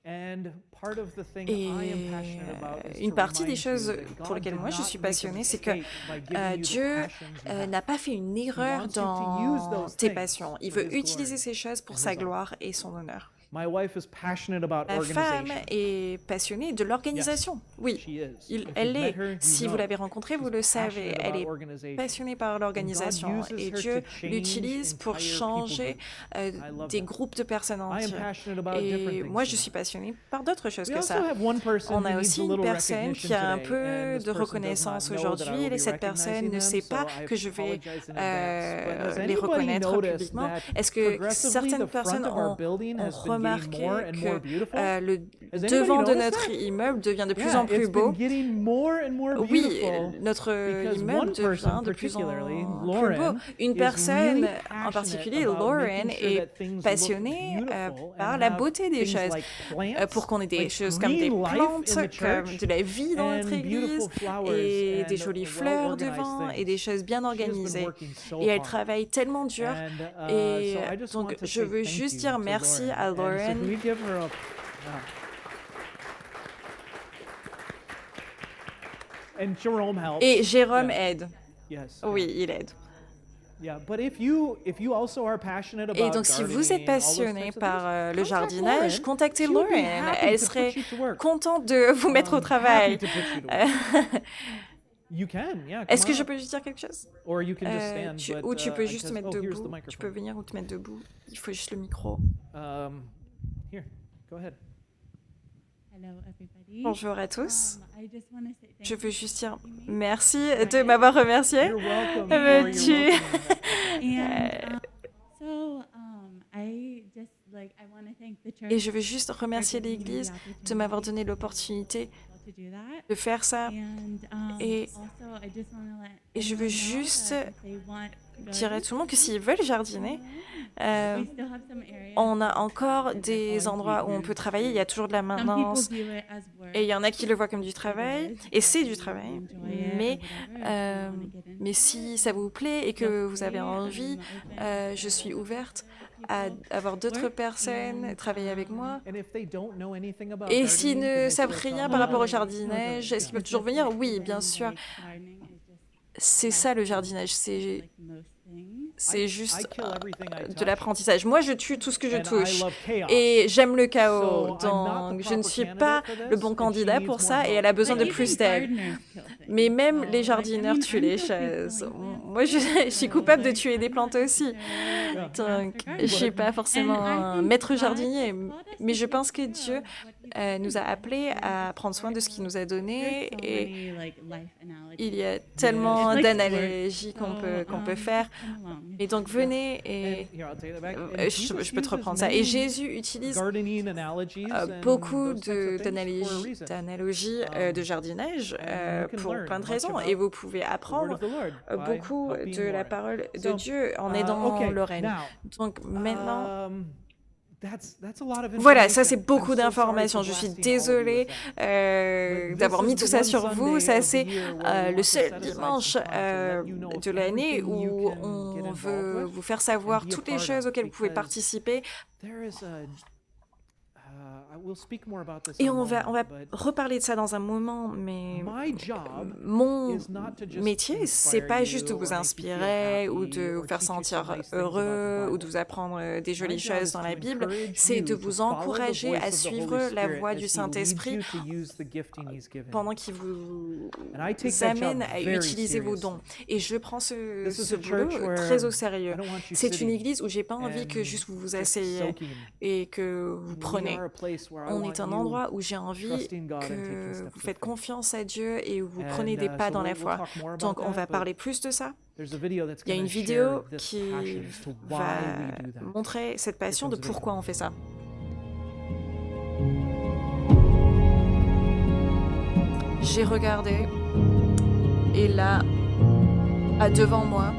And part of the thing Et I am passionate about is une to partie des remind choses you that pour God lesquelles did moi je not suis make a passionnée, c'est que mistake by giving you the Dieu passions you have. n'a pas fait une erreur wants you to use dans those tes things passions. Il for veut his utiliser glory ces choses pour and sa his honor. gloire et son honneur. My wife is passionate about Ma femme organization. est passionnée de l'organisation. Oui, She is. If elle you've met l'est. her, you Si vous know. l'avez rencontrée, vous She's le savez. passionate Elle about est organization. passionnée par l'organisation uses et her Dieu to change l'utilise pour entire people changer I love des that. groupes de personnes I am entières. passionate about different Et things moi, than je that. suis passionnée par d'autres choses We que also ça. have one person On who a needs aussi a une little personne recognition qui a un today, peu and this de person does reconnaissance not know that I aujourd'hui will et be cette personne recognizing ne them, sait so pas I que je vais apologize in advance. But has les anybody reconnaître noticed publiquement. that Est-ce que progressively certaines the personnes front of our ont building has been getting remarqué more and more que beautiful? le Has anybody devant de noticed notre that? immeuble devient de plus Yeah, en plus it's beau? been getting more and more Oui, beautiful notre because immeuble one person devient de plus en particularly, plus beau. Lauren, Une is personne really en passionate particulier, about Lauren, making sure est that things look passionnée beautiful par and la have beauté des things choses, like plants, pour qu'on ait des like choses comme des green life plantes, in the comme church, de la vie dans notre and église, beautiful flowers et and des jolies fleurs well-organized devant, et things. des choses bien She has been organisées. working so Et elle hard. travaille tellement dur. And, Et so I just donc, want to je say veux thank juste you dire to merci à And so Lauren. can we give her a- And Jerome helps. Et Jérôme Yeah. aide. Yes. Oui, il aide. Yeah, but if you also are passionate about Et donc, si vous êtes gardening, all those passionné types of par things, le contact jardinage, Lauren. contactez She would be Lauren. happy Elle to serait put you to work. contente de vous mettre au travail. Happy to put you to work. You can, yeah. Est-ce come que je on. peux juste dire quelque chose? Or you can just stand. Ou but, tu peux juste te because- mettre oh, here's the debout. Tu microphone. peux venir ou te mettre debout. Il faut juste le micro. Here, go ahead. Hello, everybody. Bonjour à tous. I just want to say thank Je you veux for juste dire having me. merci de m'avoir remercié. You're welcome. Veux-tu? You're And so, I just I want to thank the church Et je veux juste for remercier giving me the l'Église de opportunity m'avoir donné l'opportunité to do that. de faire ça. And Et- also, I just want to let Et je veux everyone know juste that if they want dire à tout le monde que s'ils gardens, veulent jardiner, we still have some areas on a that encore are des always endroits où on used. peut travailler. Il y a toujours de la Some people maintenance. view it as work. Et il y en a qui le voient comme du travail. It is, Et c'est but du you travail. enjoy it or Mais, whatever, if you wanna get into mais it. si ça vous plaît et que vous avez envie, je je suis ouverte à avoir d'autres personnes travailler avec moi. And if they don't know anything about Et s'ils gardening, can ne they savent still rien come? par rapport au No, jardinage, est-ce qu'ils peuvent toujours venir? Oui, bien sûr. C'est ça le jardinage, c'est juste I kill everything I de touch. l'apprentissage. Moi, je tue tout ce que je And I touche. love chaos. Et j'aime le chaos. So, I'm not the Donc, je ne proper suis pas candidate for le this, bon and she candidat needs pour more ça et help. elle a besoin de plus d'aide. Mais même les jardineurs tuent les chaises. Moi, je suis coupable de tuer des plantes aussi. Donc, je ne suis pas forcément un maître jardinier, mais je pense que Dieu nous a appelés à prendre soin de ce qu'il nous a donné et il y a tellement d'analogies qu'on peut faire. Et donc, venez et Here, I'll take that back. And je Jesus peux te uses reprendre ça. many Et Jésus utilise gardening analogies and beaucoup those types of things for a d'analogies reason. de jardinage and you can pour learn plein de much raisons. about Et vous pouvez the word apprendre of the Lord by beaucoup helping de la Lauren. parole de So, Dieu en aidant okay, Lorraine. now, Donc maintenant, that's a lot of voilà, ça c'est information. beaucoup I'm so sorry d'informations. for Je suis blasting all of you désolée with that. But d'avoir this mis is tout the ça one sur vous. Sunday Ça of the c'est year where we want le to seul set aside dimanche some time to let you know de l'année everything you où can get on involved veut with vous faire savoir and be a toutes les part choses of, auxquelles vous pouvez because participer. there is a we'll speak more about this Et in a on va moment, but reparler de ça dans un moment, mais my job mon is not to just métier, c'est inspire pas you juste de or vous make you feel inspirer ou happy de or vous faire teach you some sentir nice things about the heureux ou Bible. de vous apprendre des My jolies job choses is dans to la Bible, encourage c'est you de to vous follow the encourager voice à of the suivre Holy la Spirit voix as du he leads Saint-Esprit you to use the gifting he's given pendant you. qu'il vous And I take that job amène à very utiliser vos seriously. dons. Et je prends ce This is boulot a church where très au sérieux. I don't want you C'est une sitting église où j'ai pas envie que and juste vous vous just asseyez soaking. et que vous We prenez. are a place where I On want est un you endroit où j'ai envie trusting God and taking que steps vous of faites faith. confiance à Dieu et vous And, prenez des pas so dans la we'll foi. talk more about Donc on that, va but parler plus de ça. there's a video that's Il y a gonna une vidéo share this qui passion as to why va we do that. montrer cette passion de comes the video. pourquoi on fait ça. J'ai regardé et là, devant moi,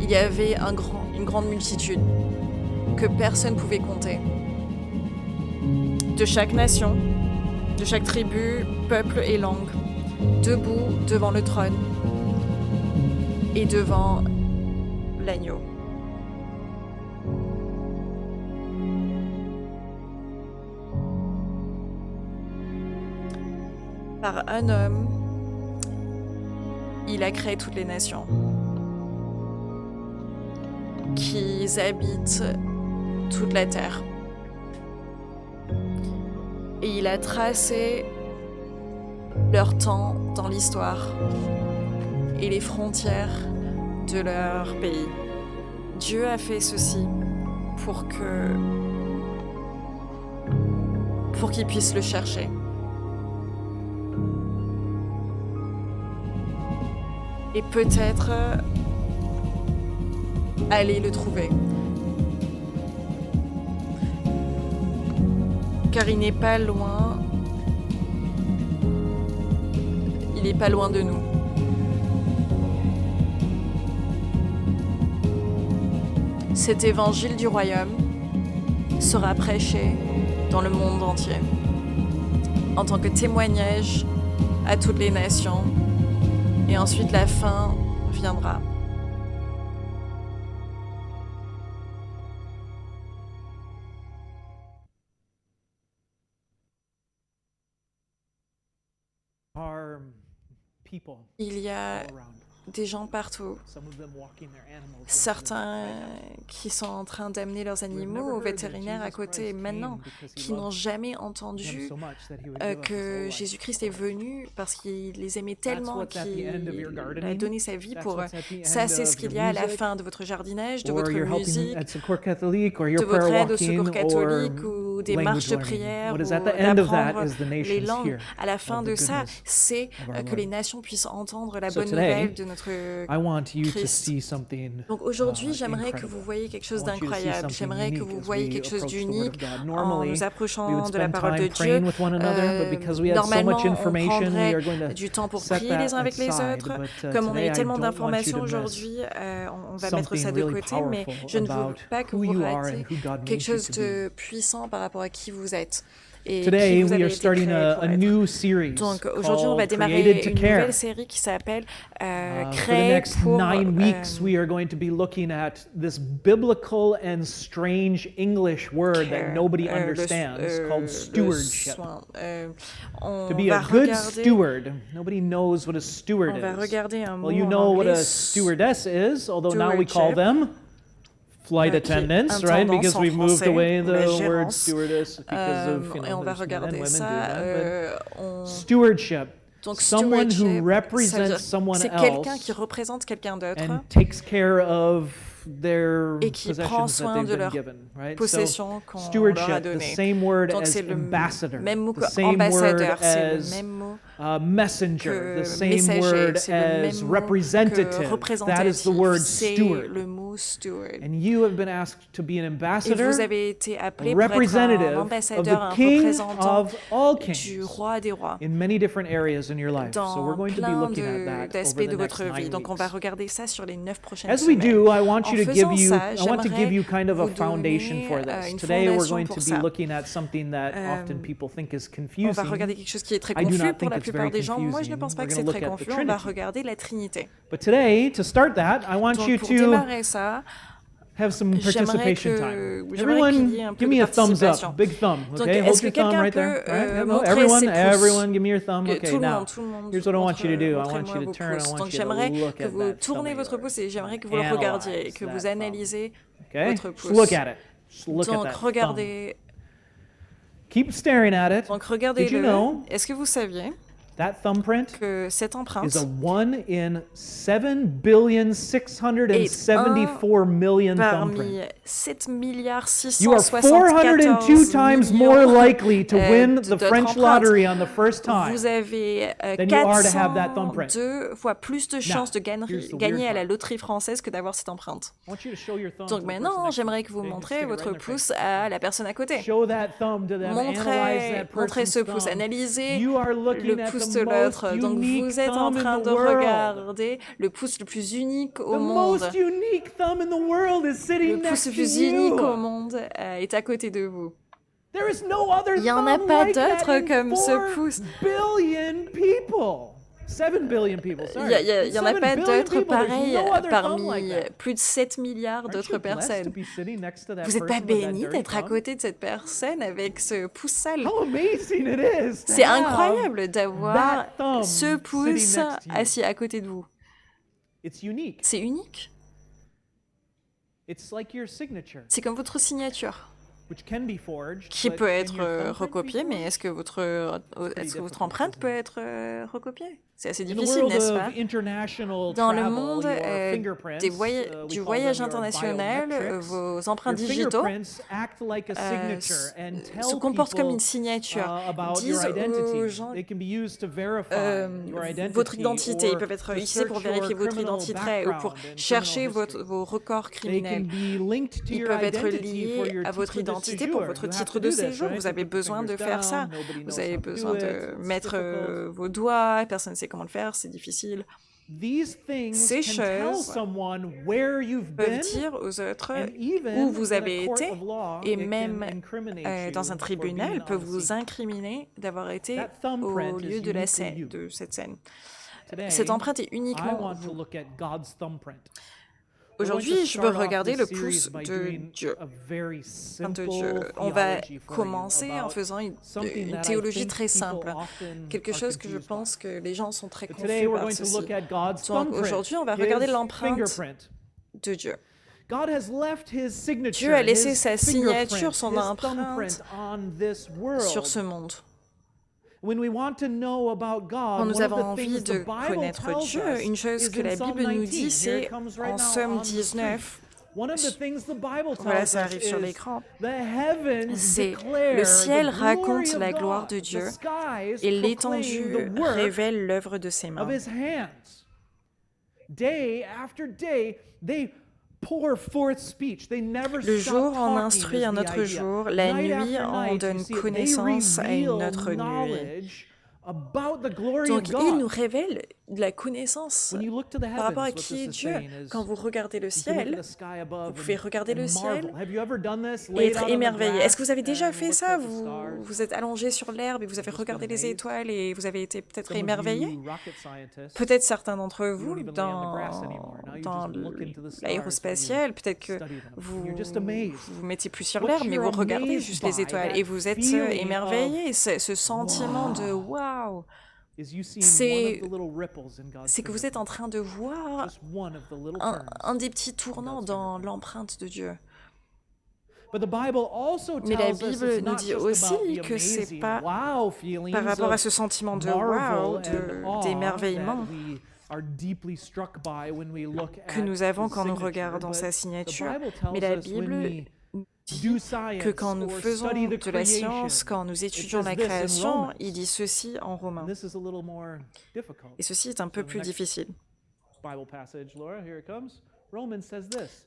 il y avait une grande multitude que personne ne pouvait compter. De chaque nation, de chaque tribu, peuple et langue, debout devant le trône et devant l'agneau. Par un homme, il a créé toutes les nations qui habitent toute la terre. Et il a tracé leur temps dans l'histoire et les frontières de leur pays. Dieu a fait ceci pour qu'ils puissent le chercher. Et peut-être aller le trouver. Car il n'est pas loin. Il n'est pas loin de nous. Cet évangile du royaume sera prêché dans le monde entier, en tant que témoignage à toutes les nations, et ensuite la fin viendra. Are people Il y a all around, des gens partout, some of them walking their animals. certains qui sont en train d'amener leurs animaux au vétérinaire à côté maintenant, qui n'ont jamais entendu que Jésus-Christ est venu parce qu'il les aimait tellement qu'il a donné sa vie pour eux. Ça, c'est ce qu'il y a à la fin de votre jardinage, de votre musique, de votre aide au secours catholique ou des marches de prière ou d'apprendre les langues. À la fin de ça, c'est que les nations puissent entendre la bonne nouvelle de notre Christ. Donc aujourd'hui, j'aimerais que vous voyiez quelque chose d'incroyable. J'aimerais que vous voyiez quelque chose d'unique en nous approchant de la parole de Dieu. Normalement, on prendrait du temps pour prier les uns avec les autres. Comme on a eu tellement d'informations aujourd'hui, on va mettre ça de côté, mais je ne veux pas que vous ratiez quelque chose de puissant par rapport à qui vous êtes. Et Today, qui vous we avez are été starting créé pour a être. new series Donc aujourd'hui, on va called démarrer Created to une Care. nouvelle série qui s'appelle For the Créé next pour 9 weeks, we are going to be looking at this biblical and strange English word that nobody understands called stewardship. To be a good steward. Nobody knows what a steward On va is. regarder un mot Well, you en know what a anglais, stewardess is, although now we call stewardship. them flight Qui est attendants, right? intendance Because en we've moved français, away ou la the word gérance. stewardess because of, Et on va there's men and regarder women do ça. that, but On... stewardship. Donc Someone stewardship, who ça veut represents dire- someone c'est quelqu'un qui else représente quelqu'un d'autre and takes care of their et qui prend possessions that soin they've de been leurs given, right? possessions So qu'on leur a stewardship, the données. same word Donc as c'est le ambassador, même mot the que same word ambassadeur, c'est le as même mot messenger, que the same messager, word c'est le même as mot representative. que That is représentatif, the word c'est steward. le mot steward. And you have been asked to be an Et ambassador, vous avez été a appelé pour être un representative of ambassadeur, un the King représentant of all du kings roi des rois in many different areas in your life. So we're dans going to be plein looking at that d'aspects over de the next votre vie. 9 Donc on va weeks. regarder ça sur les 9 prochaines As we semaines. do, I want En you to faisant give you, ça, I want to give you kind of a vous foundation donner, for une this. Today we're fondation going pour to be ça. looking at something that often people think is On va confusing. regarder quelque chose qui est très I do confus not pour think la it's plupart very des gens. Moi, je ne confusing. pense pas We're que going c'est to très look at the confus. On va Trinity. regarder la Trinité. But today, to start that, I want Donc you pour to démarrer ça, have some participation time. j'aimerais qu'il y Everyone, ait un peu give de me a thumbs participation. up, big thumb. Donc, Okay, est-ce hold que your thumb quelqu'un right there. peut, Right? Yeah, no, montrer everyone, ses pouces? everyone, give me your thumb. Que Okay, tout le now, monde, tout le monde. here's what I want you to do. I want Montrez-moi you to vos turn. I pouces. want Donc you j'aimerais to look que at vous that thumb tournez of votre yours. pouce et j'aimerais que vous le regardiez et que vous Analyze that thumb. analysez Okay, votre just pouce. look at it. Just look at Donc that thumb. regardez, Keep staring at it. donc Did you regardez-le. know Est-ce que vous saviez that thumbprint que cette empreinte is a 1 in 7,674 million parmi thumbprint? 7 milliards You are 402 times more likely to win the French lottery on the first time. Vous avez than you are to have that thumbprint. 402 fois plus de chances de here's the gagner weird à la part. loterie française que d'avoir cette empreinte. I want you to show your thumb to Donc the person maintenant, next to j'aimerais you. que vous Okay, just montrez stick it right votre in their face. pouce à la personne à côté. Show that thumb to them. Analyze that Montrez ce person's pouce, thumb. analysez You are looking le at pouce the de most l'autre. Donc unique vous êtes en thumb train in de the world. regarder le pouce le plus unique au The monde. most unique thumb in the world is Le sitting pouce next le to plus unique au you. monde est à côté de vous. There is no other Il n'y en a thumb pas like that d'autre in comme ce 4 pouce billion people. 7 billion people, Il sorry. y en a 7 pas billion d'autres people, there's pareils no other thumb parmi like that. plus de 7 milliards Aren't d'autres you blessed to personnes. be sitting next to that Vous n'êtes pas person with that béni dirty d'être à thumb? côté de cette personne avec ce pouce sale. How amazing it is to C'est have incroyable d'avoir that thumb ce pouce sitting next to you. assis à côté de vous. It's unique. C'est unique. It's like your signature, C'est comme votre signature, which can be forged, qui but peut can être your thumbprint be recopiée, mais forged? est-ce que votre empreinte peut être recopiée? C'est assez In the difficile, world n'est-ce pas? of international Dans le travel, monde your du fingerprints, we call voyage them your international, biometrics. vos empreintes Your digitaux fingerprints act like a signature and tell se comportent comme people, une signature, about disent your identity. aux gens They can be used to verify your identity votre identité. Ils or peuvent être to utilisés pour search your vérifier votre criminal identité ou pour background and chercher criminal history. vos records They can criminels. be linked to Ils your peuvent être identity for liés your à votre titre de identité séjour. pour votre You have titre to de do this, séjour. right? Vous avez You put besoin de fingers faire ça. down, nobody knows Vous avez how to besoin do it, de it's mettre difficult. vos doigts. Personne ne sait comment le faire. C'est difficile. These things Ces can tell choses someone where you've peuvent been, dire aux autres and even où vous in a avez court été, of law, et it can même incriminate dans you un for tribunal being peut on the vous scene. incriminer d'avoir été That thumbprint au is lieu de la unique to scène, you. de cette scène. Today, Cette empreinte est I uniquement want to vous. look at God's thumbprint. We're going to Aujourd'hui, je veux start off regarder this le series pouce by de doing Dieu. a very De simple Dieu. On va theology for you commencer en about faisant something une that I théologie think très people simple, often quelque are chose que je confused by. pense que les gens sont très But confus today we're par going to ceci. look at God's Donc thumbprint, aujourd'hui, on va regarder his l'empreinte fingerprint. de Dieu. God has left his signature, Dieu a laissé his sa fingerprint, signature, son his empreinte thumbprint on this world. sur ce monde. When we want to know about God, Quand nous one of avons the envie things the de Bible connaître tells Dieu, us une chose is que in la Psalm Bible nous 19. dit, Here c'est it comes right en now Somme on the screen. 19. One of the things the Bible Voilà, tells ça us arrive sur is l'écran. the heavens C'est declare le ciel the glory raconte of la God. gloire de The Dieu skies et proclaim l'étendue the work révèle l'œuvre de ses of mains. his hands. Day after day, they pour forth speech. They never Le stop jour en talking instruit is un the autre idea. jour, la Night nuit after en night, donne you see it, they connaissance à une reveal autre nuit. knowledge about the glory Donc of il nous God. révèle de la connaissance When you look to the par rapport à heavens, what qui est this is Dieu. saying is, Quand vous regardez le you can look at ciel, the sky above vous pouvez regarder and le ciel marvel. Have you ever done this? et Laid être out on the émerveillé. Est-ce que vous avez grass déjà and fait looked ça? at the stars? Vous êtes allongé sur l'herbe et vous avez Just regardé been les amazed. étoiles et vous avez été peut-être Some of émerveillé? you rocket scientists, Peut-être certains d'entre you vous don't even lay on the grass anymore. Now you dans just look into the stars l'aérospatiale, and peut-être you que study them. vous You're just amazed. vous mettez plus sur What l'herbe, mais you're vous regardez amazed juste les by, étoiles that et vous êtes feeling émerveillé. of Ce sentiment de waouh, is you see c'est one of the little ripples in God's c'est que vous êtes en train de voir just one of the little un, turns. un des petits tournants dans l'empreinte de Dieu. But the Bible also Mais la tells us Bible it's nous not dit just aussi about the que c'est amazing pas wow feelings par rapport à of ce sentiment de marvel wow, and awe d'émerveillement that we are deeply struck by when we look que at nous avons his quand nous signature. regardons But sa the signature. Bible Mais tells la us when Bible we dit do science que quand nous or faisons study the de la creation, science, quand nous étudions says la this in création, Romans. il dit ceci en Romains. And this is a little more difficult. Et ceci est un peu So the plus next difficile. Bible passage, Laura, here it comes. Romans says this.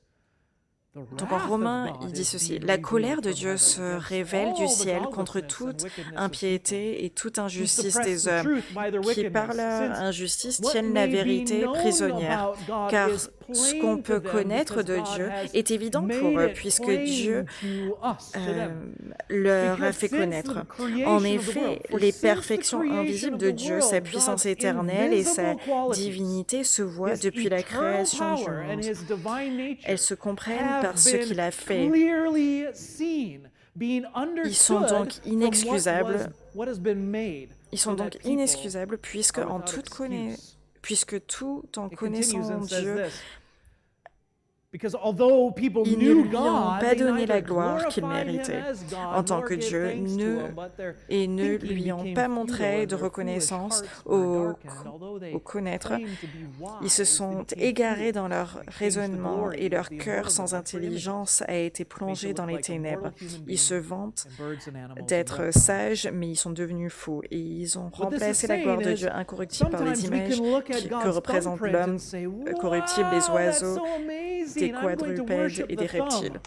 The Donc wrath en of Romains, God il dit is ceci: being la colère revealed de from Dieu heaven se against révèle du all the ciel contre godlessness toute and wickedness of impiété et toute people who injustice suppress des the hommes, truth by their qui wickedness. par leur Since injustice what tiennent la may be vérité known prisonnière. about God Car is ce plain qu'on to peut them connaître de because Dieu God has est évident made pour eux, it puisque plain Dieu to us, to them. leur a Because fait since connaître. the creation En of the effet, world, for les since the perfections creation invisibles of de the Dieu, sa world, puissance God's éternelle et sa invisible qualities, divinité se voient His depuis la eternal création du power and monde. his divine nature Elles se comprennent have par ce been qu'il a fait. clearly seen, being Ils sont understood donc from inexcusables. what has been made, Ils sont so donc that people inexcusables puisque, are en without toute excuse. puisque tout en It continues connaissant and says Dieu, this. Because although people ils ne knew lui ont God, pas they donné la neither gloire qu'il glorified him méritait as God, en tant nor que gave Dieu thanks to him, but their et ne thinking lui ont became pas futile montré and de their reconnaissance foolish hearts were au darkened. Although they connaître. claimed to be wise, Ils se they sont became égarés fools. dans leur They changed the raisonnement glory et leur of the cœur immortal sans God for images. intelligence a été Made to plongé look dans les like a mortal ténèbres. human Ils se being vantent and birds and animals and d'être reptiles. sages, mais ils sont devenus fous et ils ont What this is remplacé la gloire saying de is, Dieu incorruptible par les sometimes we images can look at que God's représentent thumbprint l'homme and say, corruptible, les "Wow, that's oiseaux, so des amazing. I'm going to quadrupèdes worship et des the thumb." reptiles.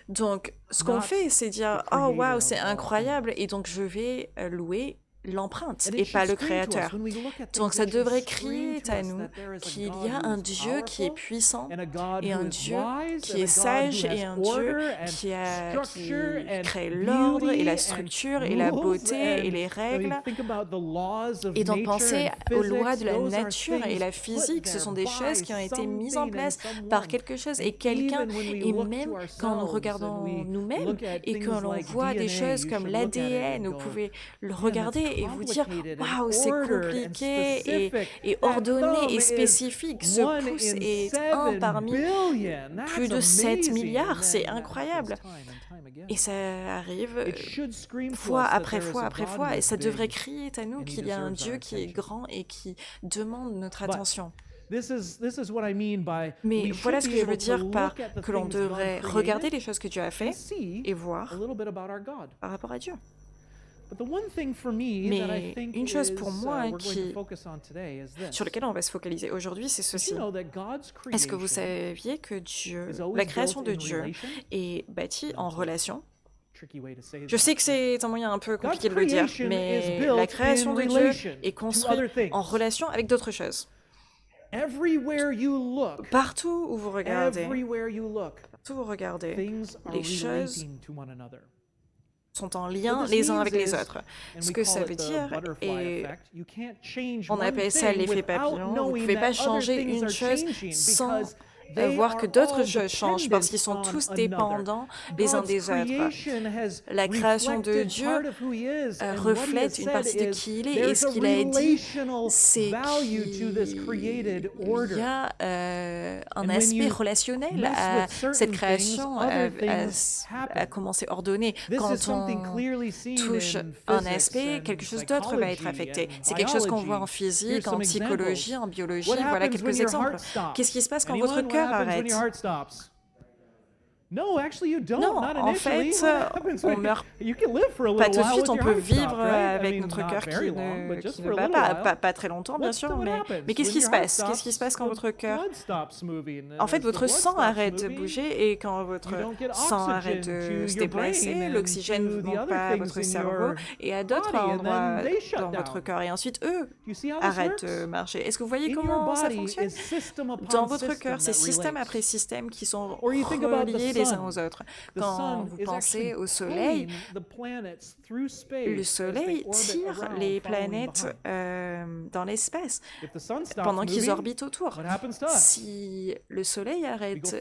Donc, ce qu'on Not fait, c'est dire the « Oh, creator waouh, of c'est all incroyable !» Et donc, je vais louer l'empreinte And et it pas should le scream to us créateur. when we look at Donc things, ça it should devrait scream crier to à us nous that there is a qu'il God y a who un is Dieu qui est powerful puissant and a God et who un is Dieu wise qui and est a God sage who et has un Dieu order and qui structure and crée l'ordre et la beauty structure and et la rules beauté et and les when you règles. think about the laws of Et donc nature penser and aux lois physics, de la those are nature et things la put physique, ce there sont des by choses qui ont été mises en something and place someone. par quelque chose et And quelqu'un. even when we Et look même to quand nous ourselves and regardons we nous-mêmes look at et que things l'on like voit des DNA, choses you comme should look at it l'ADN, and vous go, pouvez le "Man, regarder that's et vous dire complicated and waouh, c'est ordered and compliqué specific. et That ordonné thumb et is spécifique. Ce one pouce in est un 7 parmi billion. plus That's de 7 amazing. milliards, And c'est then that incroyable. happens time and time again. Et ça arrive It should scream to fois us that après there is fois a après God fois, who et is ça devrait big crier à nous and he qu'il y a un deserves Dieu our qui est attention. grand et qui demande notre But attention. This is what I mean by Mais we voilà should ce be que je veux able to dire par look at the que l'on things God devrait created regarder les choses que Dieu a and fait see et a voir little bit about our God. par rapport à Dieu. But the one thing for me that I Mais think une chose pour moi we're going to qui, focus on today is this. sur laquelle on va se focaliser aujourd'hui, c'est Did ceci. you know that God's Est-ce que vous creation saviez que Dieu, is always la création built de in Dieu relation? est bâtie en relation? Tricky way to say Je that. sais que c'est un moyen un peu God's compliqué de le dire, creation is mais built la création in de Dieu relation est to construite other things. en relation avec d'autres choses. Everywhere you look, Partout où vous regardez, things are les choses relating to one another. sont en lien les uns avec les autres. Ce que ça veut dire, et on appelle ça l'effet papillon, vous ne pouvez pas changer une chose sans voir que d'autres choses changent parce qu'ils sont tous dépendants les uns des autres. La création de Dieu reflète une partie de qui il est et ce qu'il a dit, c'est qu'il y a un aspect relationnel à cette création, à comment c'est ordonné. Quand on touche un aspect, quelque chose d'autre va être affecté. C'est quelque chose qu'on voit en physique, en psychologie, en biologie. Voilà quelques exemples. Qu'est-ce qui se passe quand votre cœur arrête? Non, en fait, on meurt pas tout de suite, on peut vivre avec notre cœur qui ne bat pas très longtemps, bien sûr, mais qu'est-ce qui se passe? Qu'est-ce qui se passe quand votre cœur... En fait, votre sang arrête de bouger et quand votre sang arrête de se déplacer, l'oxygène ne monte pas à votre cerveau et à d'autres endroits dans votre corps. Et ensuite, eux arrêtent de marcher. Est-ce que vous voyez comment ça fonctionne? Dans votre cœur, c'est système après système qui sont reliés les uns aux autres. Quand vous pensez au Soleil, le Soleil tire les planètes dans l'espace pendant qu'ils orbitent autour. Si le Soleil arrête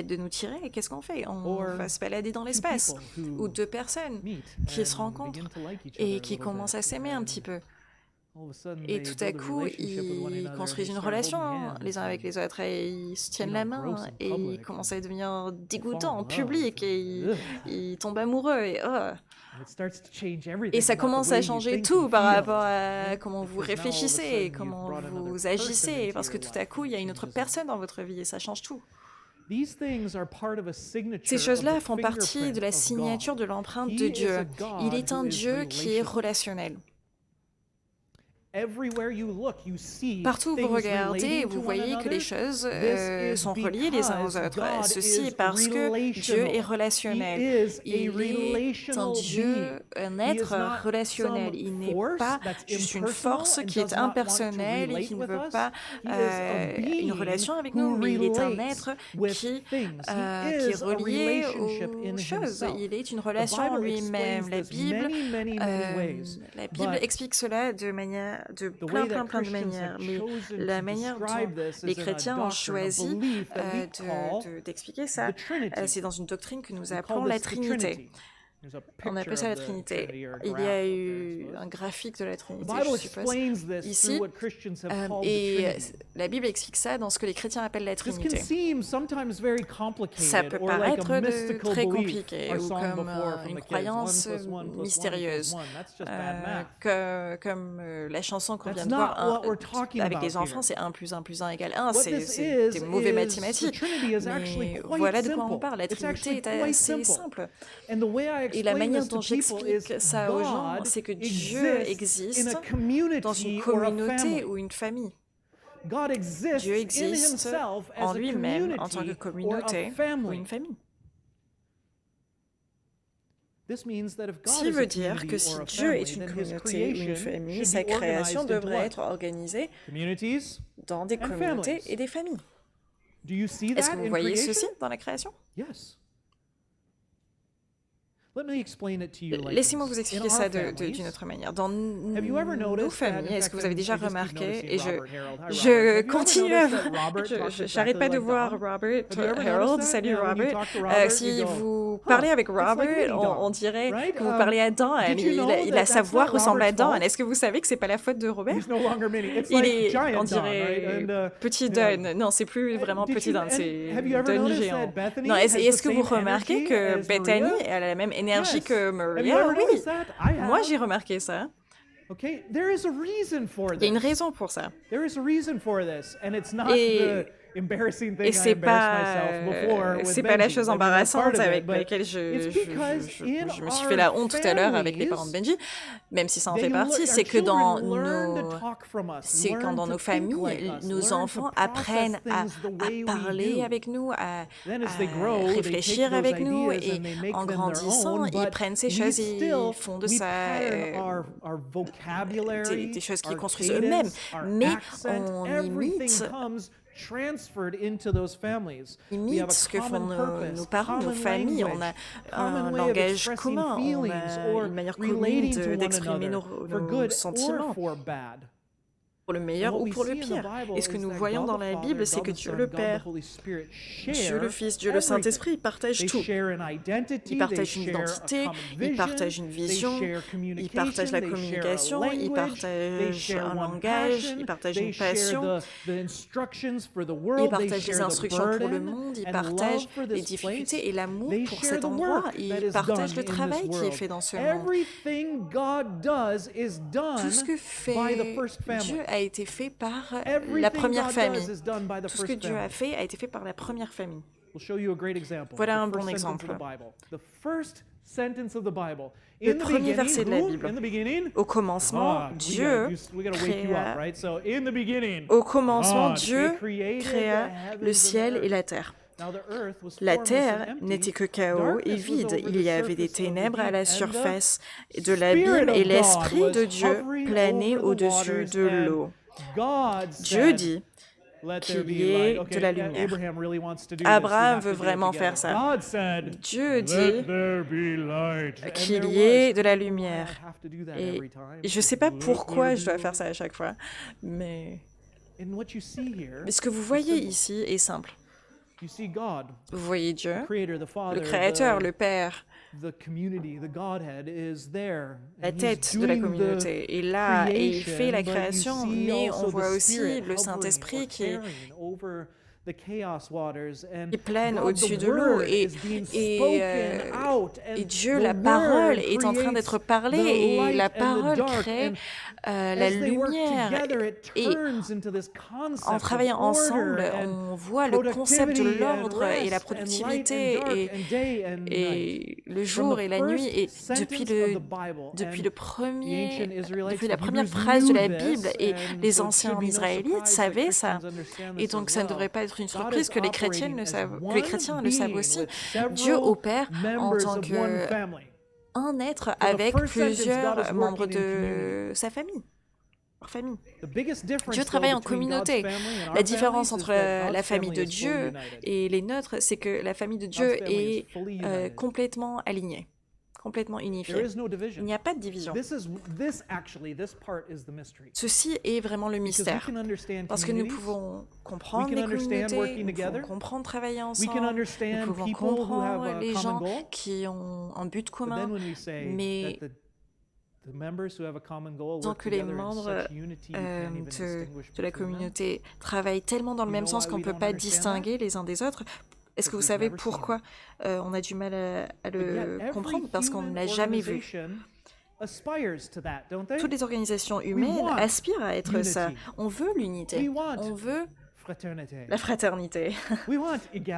de nous tirer, qu'est-ce qu'on fait? On va se balader dans l'espace. Ou deux personnes qui se rencontrent et qui commencent à s'aimer un petit peu. Et tout à coup, ils construisent une relation les uns avec les autres et ils se tiennent la main et ils commencent à devenir dégoûtants en public et ils tombent amoureux et ça commence à changer tout par rapport à comment vous réfléchissez et comment vous agissez parce que tout à coup, il y a une autre personne dans votre vie et ça change tout. Ces choses-là font partie de la signature de l'empreinte de Dieu. Il est un Dieu qui est relationnel. Partout où vous regardez, vous voyez que les choses sont reliées les uns aux autres. Ceci est parce que Dieu est relationnel. Il est un Dieu, un être relationnel. Il n'est pas juste une force qui est impersonnelle et qui ne veut pas une relation avec nous, mais il est un être qui est relié aux choses. Il est une relation en lui-même. La Bible explique cela de plein de manières, mais la manière dont les chrétiens ont choisi d'expliquer ça, c'est dans une doctrine que nous appelons la Trinité. On appelle ça la Trinité. Il y a eu un graphique de la Trinité, je suppose, ici, et la Bible explique ça dans ce que les chrétiens appellent la Trinité. Ça peut paraître très compliqué ou comme une croyance mystérieuse, comme la chanson qu'on vient de voir avec les enfants, c'est 1 + 1 + 1 = 1, c'est des mauvais mathématiques. Mais voilà de quoi on parle, la Trinité est assez simple. Et la manière dont j'explique ça aux gens, c'est que Dieu existe dans une communauté ou une famille. Dieu existe en lui-même en tant que communauté ou une famille. This means that if God Ce qui is a veut dire community que si or a Dieu est family, une then his communauté ou une creation famille, should sa be organized création into devrait what? être organisée Communities dans des and communautés families. et des familles. Do you see Est-ce that que vous in voyez creation? ceci dans la création? Yes. Let me explain it to you like Laissez-moi this. vous In expliquer our ça families, d'une autre manière. Dans have you ever nos noticed that, familles, in est-ce fact, que vous avez déjà I just keep remarqué, noticing et Robert, Harold. Hi, Robert. je Have you ever continue à noticed that Robert talks j'arrête pas de exactly voir like Dom? Robert, Have you ever Harold, noticed that? salut Yeah, when you Robert. talk to Robert, Si you go, vous "Huh, parlez avec it's like Robert, me, Dom." on dirait Right? que vous parlez à Don. Did you know that Sa that's voix not ressemble à Robert's Don. fault? Est-ce que vous savez que c'est pas la faute de Robert? He's no longer mini. It's Il like est, giant on Don, right? dirait And, petit yeah. Don. Non, c'est plus vraiment Did petit you- Don, and c'est have you ever Don noticed géant. that Bethany Non, has est-ce the que vous same remarquez energy que as Bethany, Maria? elle a la même énergie Yes. que Have you Maria? ever Oui. noticed that? I have. Moi, j'ai remarqué ça. Okay, there is a reason for Il y a une this. raison pour ça. There is a reason for this, and it's not Et- the embarrassing thing Et I c'est embarrassed myself before with c'est pas la Benji. chose I mean, that's part embarrassante of it, avec but laquelle it's because in je me suis our fait la honte tout à l'heure avec les families, parents de Benji, même si ça en they fait partie, our c'est que dans children learn to nos... talk from us, C'est learn quand dans to nos think like familles, us, nos learn to enfants process apprennent à things the way we parler do. avec nous, à Then as they grow, they réfléchir take those avec nous, ideas et and they make en them their grandissant, own, ils but prennent ces we choses et still, ils font de we ça pattern our vocabulary, des choses qu'ils our construisent cadence, eux-mêmes, our mais accent, on everything imite comes transferred into those families. We have imite a ce que font common purpose, nos parents, nos common familles. On language, a common un way of langage expressing commun, on feelings a or une manière commune relating to one d'exprimer another, for nos good or sentiments, for bad. pour le meilleur And what ou we pour le see in the pire. Bible Et ce que is nous that voyons God dans the la Father, Bible, c'est God que the Dieu Son, le God the Père, Holy Spirit Dieu share le Fils, Dieu le everything. Saint-Esprit, ils partagent They tout. share an identity, Ils they partagent une share a identité, common ils vision, partagent une they vision, share ils partagent la communication, they share a communication, ils language, they partagent share un one langage, passion, ils partagent they une share passion, the instructions for the ils world, they partagent les share the instructions pour le burden monde, ils and partagent love for les this difficultés place. et l'amour They pour share cet the endroit. work that Ils is partagent done le in travail this qui est world. fait dans ce monde. Everything God does is done Tout ce que by the fait first family. Dieu a été fait par la Everything première God famille. does is done by the Tout ce que first Dieu a family. fait a été fait par la première famille. We'll show you a great example. Voilà The un first bon sentence of exemple. the Bible. The first sentence of the Bible. Le In the premier verset de la beginning, Bible. in the beginning, Au commencement, God. Dieu We gotta wake you up, créa. right? So in the beginning, Au commencement, God, Dieu He created créa the heavens le and ciel earth. et la terre. Now the earth was La formless terre and empty. n'était que chaos et Darkness was vide. over Il the y avait des surface of the ténèbres à deep, la and the surface de Spirit l'abîme of et God l'Esprit was de Dieu hovering planait over the au-dessus waters, de and l'eau. God Dieu said, dit Let there qu'il be y ait light. Okay, de la lumière. Abraham really wants to do Abraham this. We veut have to do it vraiment together. faire ça. God said, Dieu dit Let there be light. And qu'il there y ait was. de la I lumière. have to do that Et every time. je ne sais pas Let pourquoi there je be dois light. faire ça à chaque fois, mais And what you see here, ce que vous voyez ici est simple. you see God, Vous voyez Dieu, Creator, the Father, le Créateur, the, le Père, the community, the Godhead is there. la And he's tête de la doing the communauté est là et il fait la creation, but you création, see mais also on voit the aussi Spirit le hovering Saint-Esprit or qui est carrying over the chaos waters, and plane God, au-dessus the de l'eau Word et, is being et, spoken out, and et Dieu, the la parole, Word est en train creates d'être the parlée et light la and the parole dark, crée and la as they work lumière. together, it Et turns into this concept en of travaillant order ensemble, and on voit le concept de productivity and l'ordre et la rest and light and productivité dark and day and night. et le From jour the et la nuit. first Et sentence depuis, of the Bible, depuis, and le the premier, ancient Israelites, depuis la the première Hebrews phrase de la knew Bible, this, et and les so it anciens should be no Israélites surprise that savaient ça. Christians understand Et this donc as ça ne well. devrait pas être une God surprise is que les chrétiens operating le as savent, que one les chrétiens le savent being aussi. with Dieu several opère en members tant of one que family. un être For the avec first sentence, God plusieurs is membres working in de sa famille. Leur famille. The biggest difference, Dieu though, travaille en between God's communauté. family and our La différence families is entre that God's la famille de family is fully Dieu united. et les nôtres, c'est que la famille de Dieu God's family is est fully united. complètement alignée, complètement There unifiée. is no division. Il n'y a pas de division. This part is the mystery. Ceci est vraiment le Because we mystère. can understand Parce que nous communities, pouvons comprendre we les can understand communautés, working nous together, pouvons comprendre travailler we can ensemble, nous understand pouvons people who have comprendre a les common gens goal. qui ont un but But commun, then when we say mais that the members who have a common goal tant work que les together in membres such unity, you can't even distinguish de la between them. communauté travaillent tellement dans le You même know sens why qu'on ne we peut don't pas understand distinguer les uns des autres. Est-ce que vous Because we've savez never seen pourquoi on a du mal à But le yet every comprendre? Parce qu'on ne human l'a jamais vu. organization aspires to that, don't they? Toutes les organisations humaines want aspirent à être ça. unity. On veut l'unité. We want On veut fraternité. la fraternité. We want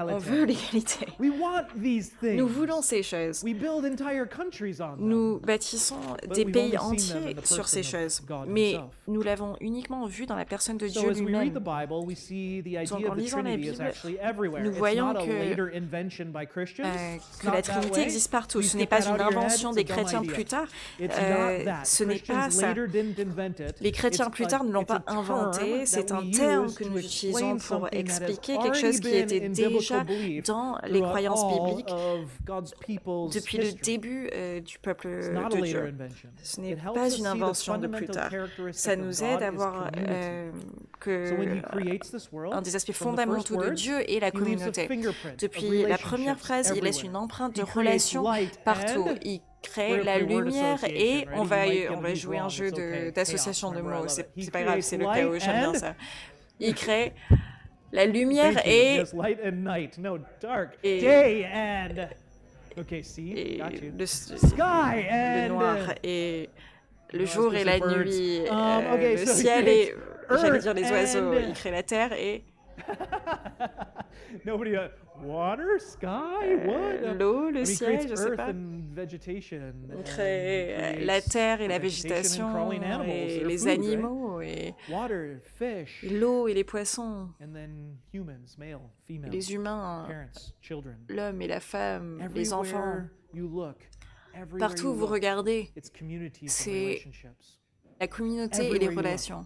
On veut égalité. l'égalité. We want these things. Nous voulons ces choses. We build entire countries on them. Nous bâtissons des we've pays only seen them entiers in the sur ces person of choses. God Mais himself. nous l'avons uniquement vu dans la personne de So Dieu as we read lui-même. the Bible, we see the Donc, idea en of the lisant la Trinity is Bible, actually everywhere. nous It's voyons not a que, later invention by Christians. It's que not la that Trinité way. existe partout. Please Ce n'est get pas that out une of your head. invention It's des a dumb chrétiens idea. plus tard. It's not that. Ce n'est pas Christians ça. later didn't invent it. Les chrétiens It's plus tard ne l'ont it's a pas inventé. term C'est that un we terme use que to nous explain utilisons pour something that has expliquer quelque already chose qui been était in déjà biblical belief dans les throughout croyances all bibliques of God's people's depuis le history. début du peuple It's not a de later Dieu. invention. Ce n'est It helps pas us une see the invention de plus fundamental tard. characteristic Ça of nous God aide à is voir community. So when he que creates this world, un des aspects from the first fondamentaux de words, Dieu est la he leaves a communauté. fingerprint of Depuis la première relationships phrase, il laisse everywhere. une empreinte de He creates relation light partout. and- Il We're crée gonna la play word lumière association, et right? on You va, might get on va these jouer un wrong. jeu It's okay. d'association Chaos. de Remember, I mots. love it. He C'est pas grave, c'est le creates chaos, light j'aime bien and- ça. Il crée la lumière Thank you. et, Yes, light and night. No, dark. Et- Day and... Okay, see? et Got you. le Sky le and... noir et le No, jour et it's la the birds. nuit, Okay, le so he ciel et, creates j'allais dire les earth oiseaux, and- il crée la terre et Nobody... water? Sky? What? l'eau, le And he ciel, creates je sais earth pas. and vegetation. Il and crée he la creates terre et la vegetation and végétation crawling animals et that are les food, right? animaux et Water, fish, l'eau et les poissons, and then humans, male, et female, les humains, parents, children. l'homme et la femme, les enfants. Everywhere you look, everywhere Partout you où vous look, regardez, it's communities and c'est relationships. la communauté et les Everywhere you look. relations.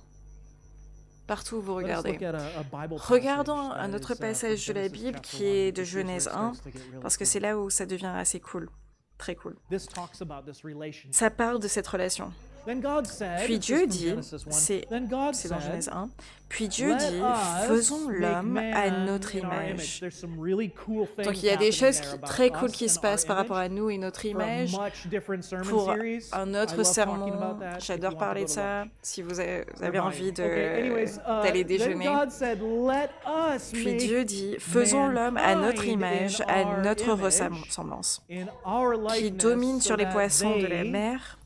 Partout où vous Let us regardez. look at a Bible Regardons passage un that autre is, passage from de la Genesis Bible chapter qui 1, est de because here's where it Genèse 1, starts to get really parce que cool. c'est là où ça devient assez cool. Très cool. This talks about this relationship. Ça parle de cette relation. Then God said, Puis this is Dieu from dit, Genesis 1, c'est then God c'est dans said, Genèse 1, puis Dieu "Let dit, us faisons make l'homme à man notre in our image. There's some really cool things Donc il y a des happening choses there about très cool us qui se and passent our par rapport image. à nous et notre For a image. much different sermon Pour series. un I autre love talking sermon, about that. If you j'adore want to parler go de to ça. lunch. Si vous avez Or envie mine. Okay, anyways, d'aller then déjeuner. God said, "Let us Puis make Dieu dit, faisons l'homme à notre mankind image, in à our notre image, ressemblance, in our qui likeness, domine so sur les that poissons de la they mer,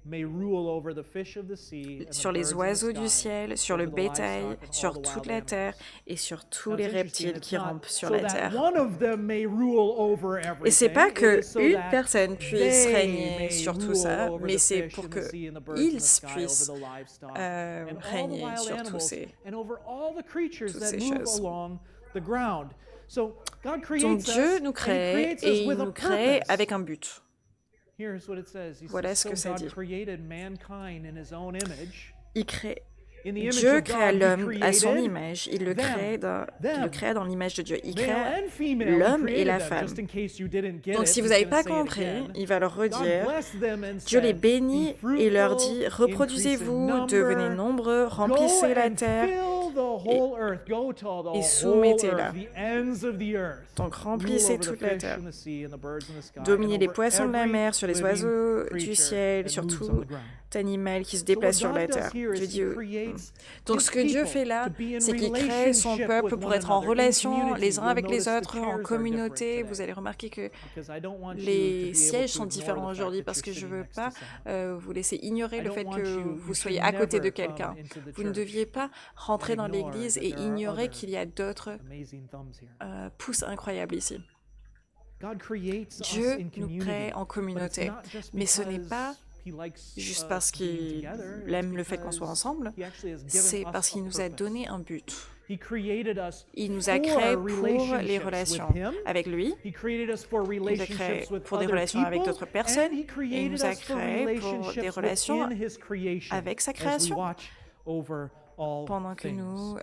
may rule over the fish of the sea and the sur birds les of the oiseaux sky, du ciel, sur le over the bétail, livestock and all sur the toute wild la animals." terre et sur tous Now, les it's interesting, reptiles it's qui not rampent sur so la that terre. one of them may rule over Et c'est pas everything, que it is so une that personne puisse they régner may sur tout rule ça, over mais the c'est fish pour in the que sea and the birds in ils the sky, over puissent the livestock, and all the régner wild sur tous animals, ces... and over all the creatures toutes that ces move choses. along the ground. So God Donc creates Dieu us, nous and he crée creates us et il with a nous crée purpose. avec un but. Here's what it says. He Voilà says, ce que so ça God dit. created mankind in his own image. Il crée... In the image Dieu of créa God, he l'homme à son created image, il le créa dans l'image de Dieu. Il male créa and female, he l'homme et created la them, femme. just in case you didn't get Donc it, si vous he's n'avez gonna pas say it compris, again. il va leur God redire. blessed them and Dieu les said, bénit "Be fruitful, et leur dit, increase in reproduisez-vous, number, devenez nombreux, go remplissez la and terre, fill the whole earth, go to the et whole soumettez-la. earth, the ends of the earth. Donc Rule remplissez over the toute la fish terre. in the sea and the birds in the sky, Dominez and les over poissons de la every mer, sur les living oiseaux du creature ciel, that sur moves tout on the ground. animal qui se So what déplace sur la God does terre. here Dieu is dit, he creates donc his ce que Dieu people fait là, to be in c'est qu'il crée son relationship peuple with pour one être en another, in relation community. les uns You'll avec les notice the autres, en chairs are communauté. different Vous today. allez remarquer que Because I don't want you to les be able sièges to sont ignore différents the fact aujourd'hui that parce you're que je sitting veux next pas to someone. vous laisser ignorer I le don't fait want que you vous soyez should à côté de never quelqu'un. come into the Vous ne church deviez pas rentrer dans ignore l'église that et there are ignorer other qu'il y a d'autres amazing thumbs here. pouces incroyables ici. God creates us Dieu in nous community, crée en but it's communauté, not just mais ce n'est because pas he likes juste us parce being qu'il together, it's aime le fait qu'on soit because ensemble, he actually has given c'est us parce a qu'il nous a purpose. donné un but. He created us Il nous a for créés pour les relationships relations with him. avec lui, He created us for il nous a créés relationships with pour des other relations avec people, d'autres personnes, and he et il created nous a us for créés pour des relationships relations within his creation avec sa as we création. watch over all pendant que things. nous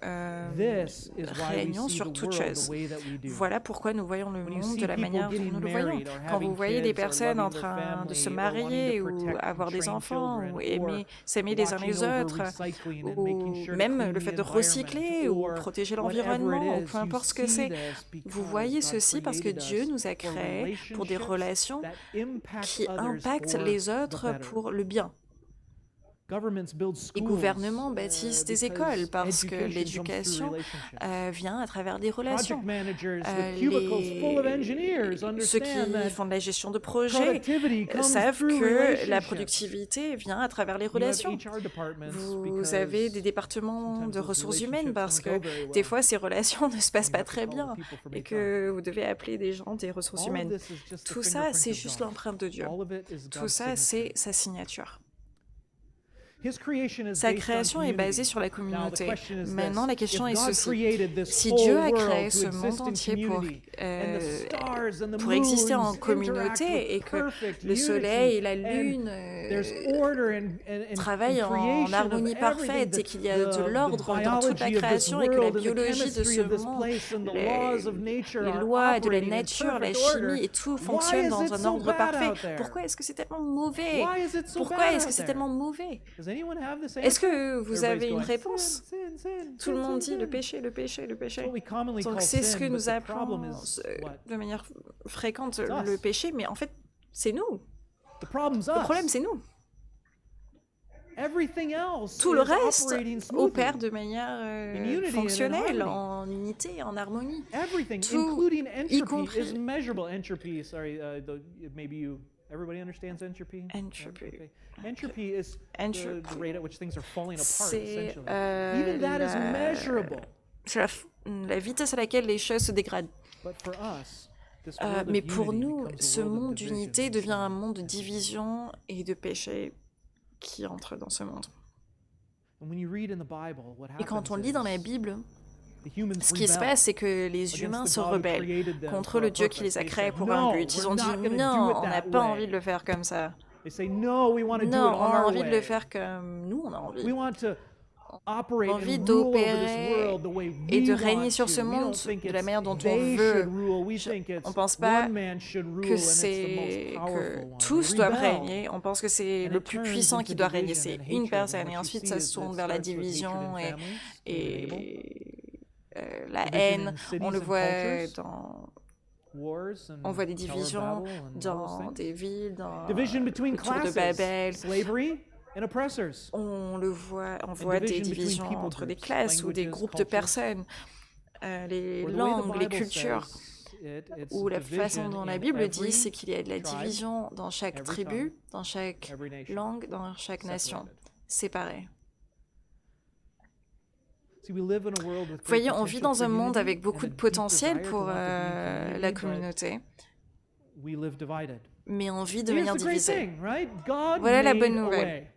This is why we régnons see sur the toutes world choses. the way that we do. Voilà pourquoi nous voyons le When you monde see de la people manière dont getting nous le voyons. married or Quand having vous voyez des kids or personnes en loving their train de se family or wanting marier to ou protect avoir and des train enfants children ou or aimer s'aimer les uns les watching over autres recycling and ou making sure to même clean le the fait de recycler environment ou or protéger whatever l'environnement it ou is, peu importe you ce que see c'est. this because Vous voyez God ceci parce que created Dieu us nous a for créés pour des relationships relations that impact qui others impactent for les the autres better. pour le bien. Les gouvernements bâtissent des écoles parce que l'éducation vient à travers des relations. Ceux qui font de la gestion de projet savent que la productivité vient à travers les relations. Vous avez des départements de ressources humaines parce que des fois ces relations ne se passent pas très bien et que vous devez appeler des gens des ressources humaines. Tout ça, c'est juste l'empreinte de Dieu. Tout ça, c'est sa signature. Sa création est basée sur la communauté. Maintenant, la question est ceci. Si Dieu a créé ce monde entier pour exister en communauté et que le soleil et la lune travaillent en harmonie parfaite et qu'il y a de l'ordre dans toute la création et que la biologie de ce monde, les lois de la nature, la chimie et tout fonctionne dans un ordre parfait, pourquoi est-ce que c'est tellement mauvais? Pourquoi est-ce que c'est tellement mauvais? Est-ce que vous avez une réponse? Tout le monde dit le péché, le péché, le péché. Donc c'est ce que nous appelons de manière fréquente le péché, mais en fait, c'est nous. Le problème, c'est nous. Tout le reste opère de manière fonctionnelle, en unité, en harmonie. Tout, y compris... Everybody understands entropy? Entropy. Entropy is the rate at which things are falling apart, C'est essentially. Even that is measurable. La vitesse à laquelle les choses se dégradent. But for us, this world of Mais pour unity nous, becomes a ce world of monde division d'unité and devient un sin. monde de division et de péché qui entre dans ce monde. And when you read in the Bible, what Et quand on happens lit dans la is Bible, the humans ce qui se rebel passe, c'est que les against humains the se God who rebellent created them contre for a le Dieu qui purpose. les a They créés said, pour un "No, but. Ils we're ont dit not gonna do non, it on n'a that pas way." envie de le faire comme ça. They say, "No, we want to do it Non, on a our envie de le way. faire comme nous, on a envie. We want to operate Envie and rule over this d'opérer world the way et de we régner want sur to. ce We monde don't think de la it's manière dont on they veut. should rule. We think On it's pense pas one man should rule que and it's the c'est most powerful que one. tous They doivent rebel. régner. On pense que c'est And le it plus turns puissant into qui doit régner. division C'est and une hatred. personne. And Et what you ensuite, see ça is se tourne it vers la starts with hatred division in et, families, la Division haine. in cities On le and voit cultures. dans... Wars and On voit des Tower of divisions Babel and all those dans things. des villes, dans Division between le Tour de classes, Babel. slavery and oppressors. On voit des division between divisions people entre des groups, classes ou des languages, groupes de cultures. personnes. Les Or the way the langues, les Bible cultures. says it's Ou la division façon dont la in Bible every dit, c'est qu'il y a de la tribe, division dans chaque every tribu, tongue, dans chaque every nation, langue, dans chaque nation, separated. séparée. See, we live in a world with Vous voyez, great on vit potential dans for un monde unity avec and beaucoup a de deep potentiel desire to pour want to be in community, la but communauté, we live divided. mais on vit de Here's manière the great divisée. thing, right? God Voilà la made bonne a nouvelle. way.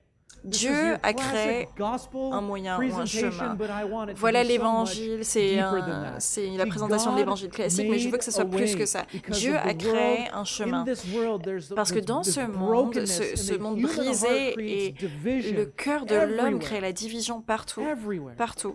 This is Dieu your a classic créé gospel un moyen ou un presentation, chemin. but I want it to Voilà be so much l'évangile, c'est deeper than that. la See, présentation de God l'évangile classique, mais je veux que ce soit made a plus way que ça. because Dieu of the a créé world. un chemin. In this world, there's Parce que dans this ce monde, brokenness, ce and the monde human heart brisé creates et division le cœur de l'homme everywhere. crée la division partout. Everywhere. Partout.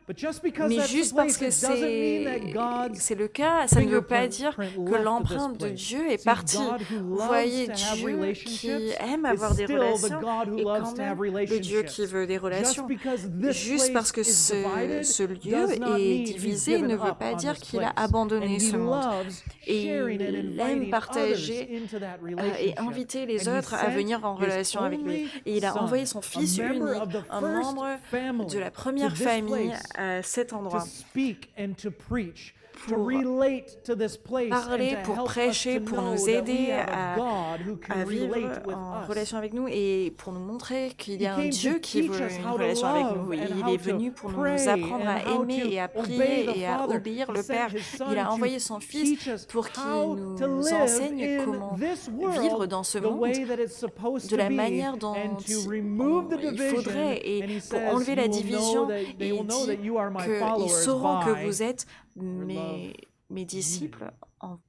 But just because Mais that's the juste parce place, que it doesn't mean that God's c'est le cas, ça ne veut pas fingerprint dire left que this l'empreinte de place. Dieu est See, partie. God who Vous loves voyez, to have Dieu qui relationships aime is avoir des still the relations God who est loves quand to have même le Dieu qui relationships. veut des relations. Just because this Juste parce que place is divided ce does lieu not est mean he's divisé given ne veut up pas on dire this qu'il a place. abandonné And ce he monde. loves Et sharing and il aime inviting partager others into that et relationship. inviter les And he autres à sent venir en his relation avec lui. only Et il a son, envoyé son Fils a member unique, of the un first membre family, de la to première this famille place à cet to endroit. speak and to preach, to Pour relate to this place parler, and to pour help prêcher, us to pour know nous that we aider have a God who can à vivre relate with en us. relation avec nous et pour nous montrer qu'il y a He un came Dieu to qui teach veut us une how to relation avec love nous. and Il how est to venu pour nous pray apprendre and à how aimer to et à obey prier the et à Father. obéir He le sent Père. his Son Il a to envoyé son Fils teach us pour qu'il how nous to live enseigne in comment this vivre world dans ce the monde way that it's supposed de to la be manière dont and to remove the il division. faudrait. Et And he pour says, enlever la "You will division, know that they il will know that dit you are my qu'ils followers sauront que by vous êtes your love mes disciples en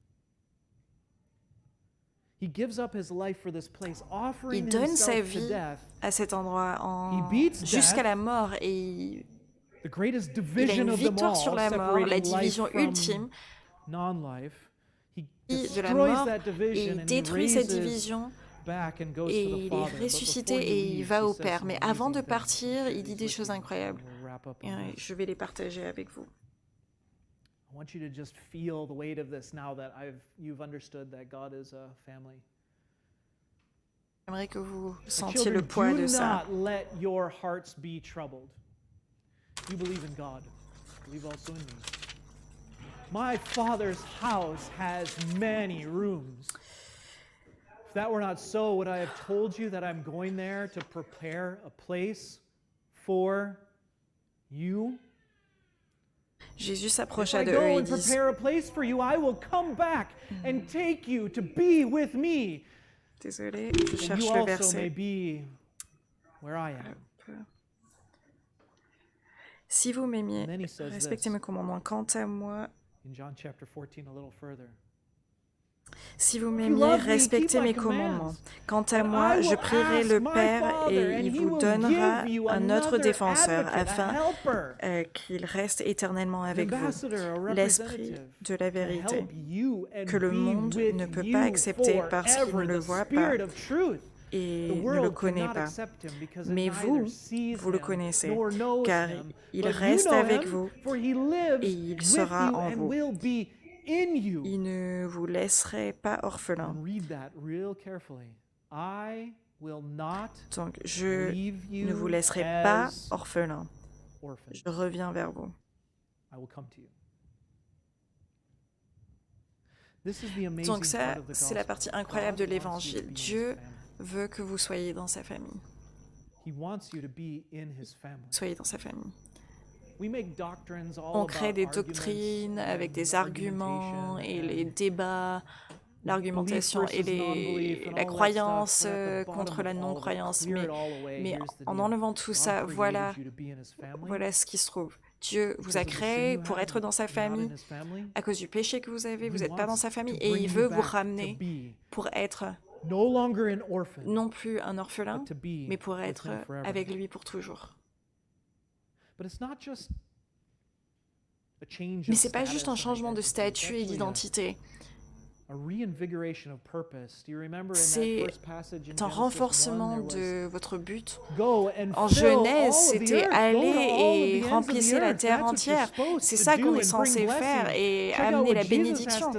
He gives up his life for this place, offering il donne sa himself to vie death. à cet endroit He beats jusqu'à death, la mort et the greatest il a division une of them victoire all, sur la mort, la separating life division from ultime non-life. He de la destroys mort that division et and he détruit cette raises division back and goes et to the il est Father. But ressuscité before he et il leaves, va he au says Père. some Mais avant de amazing things. partir, il Share dit these des with choses you. incroyables. We'll wrap up Et on this. je vais les partager avec vous. I want you to just feel the weight of this now that you've understood that God is a family. J'aimerais que vous My sentiez children, le poids do de ça. not let your hearts be troubled. You believe in God. Believe also in me. My Father's house has many rooms. If that were not so, would I have told you that I'm going there to prepare a place for you? Jésus If s'approcha I de eux go et and dit, prepare a place for you, I will come back and take you to be with me. désolé, je And cherche you le also may verset. be where I am. Si vous m'aimiez, And then he says respectez this. mes commandements. Quant à moi, In John chapter 14, a little further. si vous If you m'aimiez, love me, keep respectez my mes commandements. commands. Quant à And moi, I je will prierai ask le my Père Father, et and il he vous will donnera give you un autre another défenseur advocate, a afin helper, qu'il reste éternellement an avec vous, ambassador, a l'Esprit representative, de la to vérité, help you and que le be monde with ne peut you pas accepter parce qu'il ne forever, le the voit pas Spirit of truth. et The ne le world connaît cannot pas. accept him because it Mais neither vous, sees vous le him connaissez, nor knows car him. il But you reste know avec him, vous for he et lives il with sera you en and vous. will be in you. Il ne vous laisserait pas orphelin. And read that real carefully. I will not Donc, je leave you ne vous laisserai pas as orphelin. orphans. Je reviens vers vous. I will come to you. This is the amazing Donc ça, part of the c'est la gospel. partie incroyable God de wants you to l'Évangile. be in his Dieu family. veut que vous soyez dans sa famille. He wants you to be in his family. Soyez dans sa famille. We make doctrines all On crée about des arguments doctrines avec and des arguments et argumentation les and débats, l'argumentation et la croyance contre la non-croyance. Mais en enlevant tout ça, voilà ce qui se trouve. Dieu vous a créé pour être dans sa famille. À cause du péché que vous avez, vous n'êtes pas dans sa famille. Et il veut vous ramener pour être non plus un orphelin, mais pour être avec lui pour toujours. Mais ce n'est pas juste un changement de statut et d'identité. C'est un renforcement de votre but. En Genèse, c'était aller et remplissez la terre entière. C'est ça qu'on est censé faire et amener la bénédiction.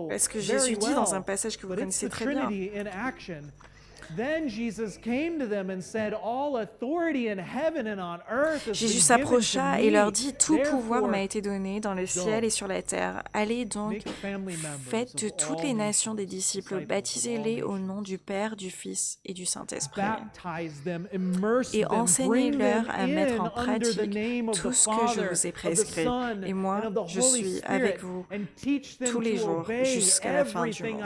Parce que Jésus dit dans un passage que vous connaissez très bien. Jésus s'approcha et leur dit, « Tout pouvoir m'a été donné dans le ciel et sur la terre. Allez donc, faites de toutes les nations des disciples, baptisez-les au nom du Père, du Fils et du Saint-Esprit. Et enseignez-leur à mettre en pratique tout ce que je vous ai prescrit. Et moi, je suis avec vous tous les jours jusqu'à la fin du monde. »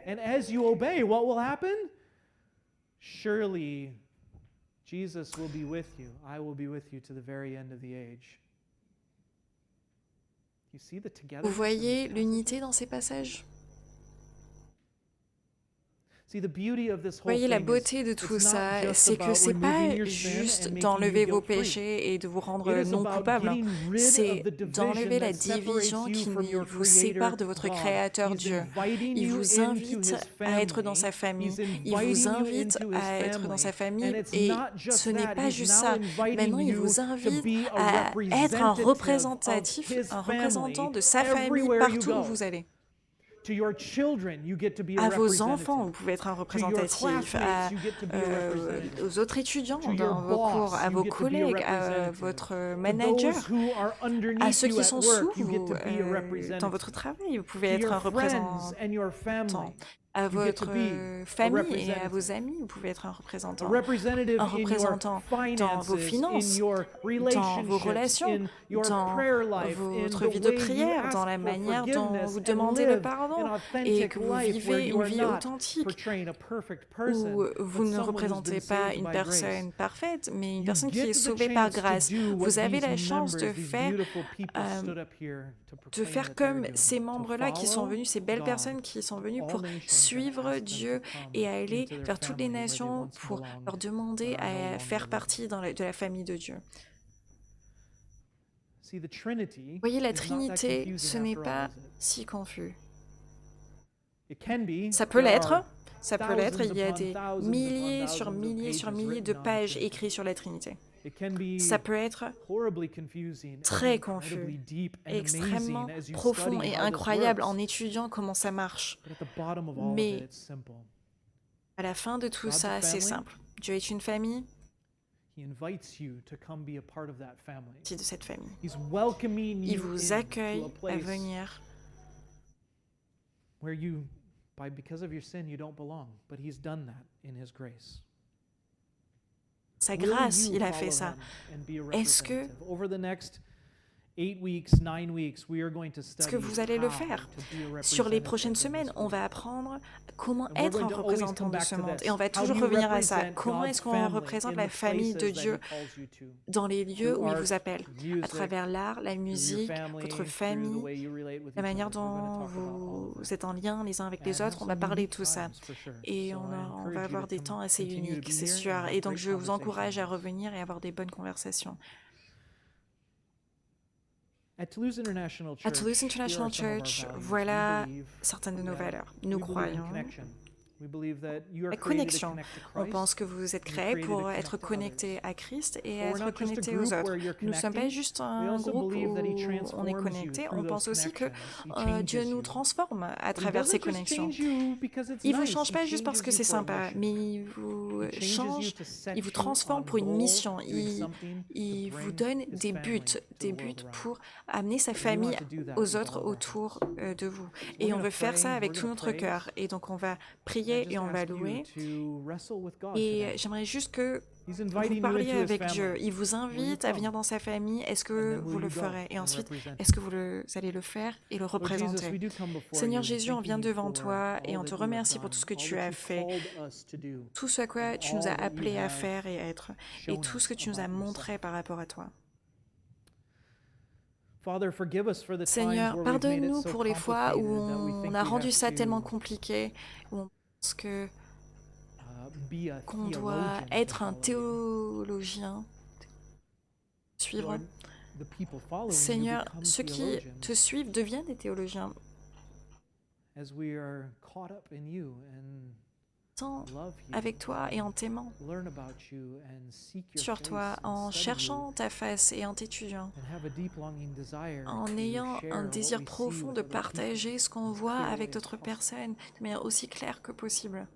And as you obey, what will happen? Surely, Jesus will be with you. I will be with you to the very end of the age. You see the togetherness? Vous voyez l'unité dans ces passages? Vous voyez la beauté de tout ça, c'est que c'est pas juste d'enlever vos péchés et de vous rendre non coupable, c'est d'enlever la division qui vous sépare de votre Créateur Dieu. Il vous invite à être dans sa famille, il vous invite à être dans sa famille et ce n'est pas juste ça. Maintenant, il vous invite à être un représentant de sa famille partout où vous allez. À vos enfants, vous pouvez être un représentatif, aux autres étudiants dans vos cours, à vos collègues, à votre manager, à ceux qui sont sous vous dans votre travail, vous pouvez être un représentant. À votre famille et à vos amis, vous pouvez être un représentant dans vos finances, dans vos relations, dans votre vie de prière, dans la manière dont vous demandez le pardon et que vous vivez une vie authentique où vous ne représentez pas une personne parfaite, mais une personne qui est sauvée par grâce. Vous avez la chance de faire comme ces membres-là qui sont venus, ces belles personnes qui sont venues pour suivre Dieu et à aller vers toutes les nations pour leur demander à faire partie de la famille de Dieu. Vous voyez, la Trinité, ce n'est pas si confus. Ça peut l'être. Il y a des milliers sur milliers sur milliers de pages écrites sur la Trinité. Ça peut être très confus, extrêmement profond et incroyable en étudiant comment ça marche. Mais à la fin de tout ça, c'est simple. Dieu est une famille. Il de cette famille. Il vous accueille à venir sa grâce, il a fait ça. Est-ce que vous allez le faire? Sur les prochaines semaines, on va apprendre comment être un représentant de ce monde. Et on va toujours revenir à ça. Comment est-ce qu'on représente la famille de Dieu dans les lieux où il vous appelle? À travers l'art, la musique, votre famille, la manière dont vous êtes en lien les uns avec les autres. On va parler de tout ça. Et on va avoir des temps assez uniques, c'est sûr. Et donc, je vous encourage à revenir et avoir des bonnes conversations. À Toulouse International Church, voilà certaines de nos valeurs. Nous croyons la connexion. On pense que vous êtes créés pour être connectés à Christ et être connectés aux autres. Nous ne sommes pas juste un groupe où on est connecté, on pense aussi que Dieu nous transforme à travers ces connexions. Il ne vous change pas juste parce que c'est sympa, mais il vous change, il vous transforme pour une mission. Il vous donne des buts pour amener sa famille aux autres autour de vous. Et on veut faire ça avec tout notre cœur. Et donc on va prier et on va louer. Et j'aimerais juste que vous parliez avec Dieu. Il vous invite à venir dans sa famille. Est-ce que vous le ferez? Et ensuite, est-ce que vous allez le faire et le représenter? Seigneur Jésus, on vient devant toi et on te remercie pour tout ce que tu as fait, tout ce à quoi tu nous as appelés à faire et à être, et tout ce que tu nous as montré par rapport à toi. Seigneur, pardonne-nous pour les fois où on a rendu ça tellement compliqué, où on pense qu'on doit être un théologien, suivre. Seigneur, ceux qui te suivent deviennent des théologiens. Avec toi et en t'aimant sur toi, en cherchant ta face et en t'étudiant, en ayant un désir profond de partager ce qu'on voit avec d'autres personnes de manière aussi claire que possible.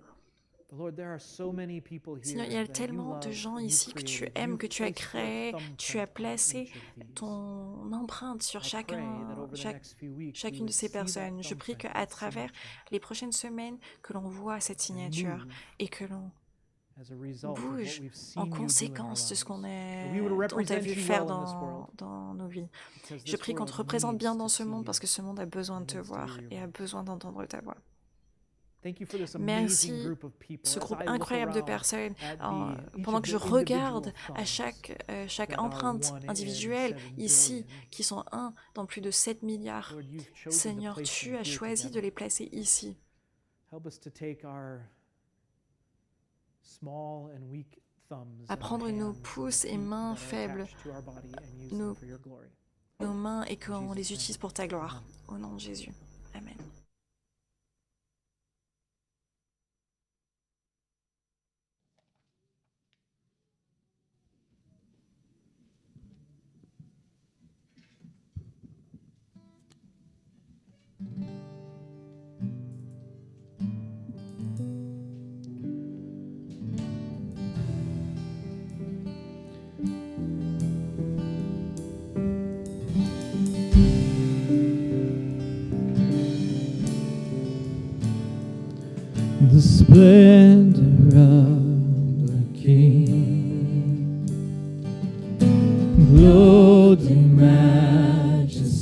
Seigneur, il y a tellement de gens ici que tu aimes, que tu as créé, tu as placé ton empreinte sur chacune de ces personnes. Je prie qu'à travers les prochaines semaines, que l'on voit cette signature et que l'on bouge en conséquence de ce qu'on t'a vu faire dans nos vies. Je prie qu'on te représente bien dans ce monde parce que ce monde a besoin de te voir et a besoin d'entendre ta voix. Merci, ce groupe incroyable de personnes. Pendant que je regarde à chaque empreinte individuelle ici, qui sont dans plus de 7 milliards, Seigneur, tu as choisi de les placer ici. À prendre nos pouces et mains faibles, nos mains, et qu'on les utilise pour ta gloire. Au nom de Jésus. Amen. The splendor of the King, clothed in majesty,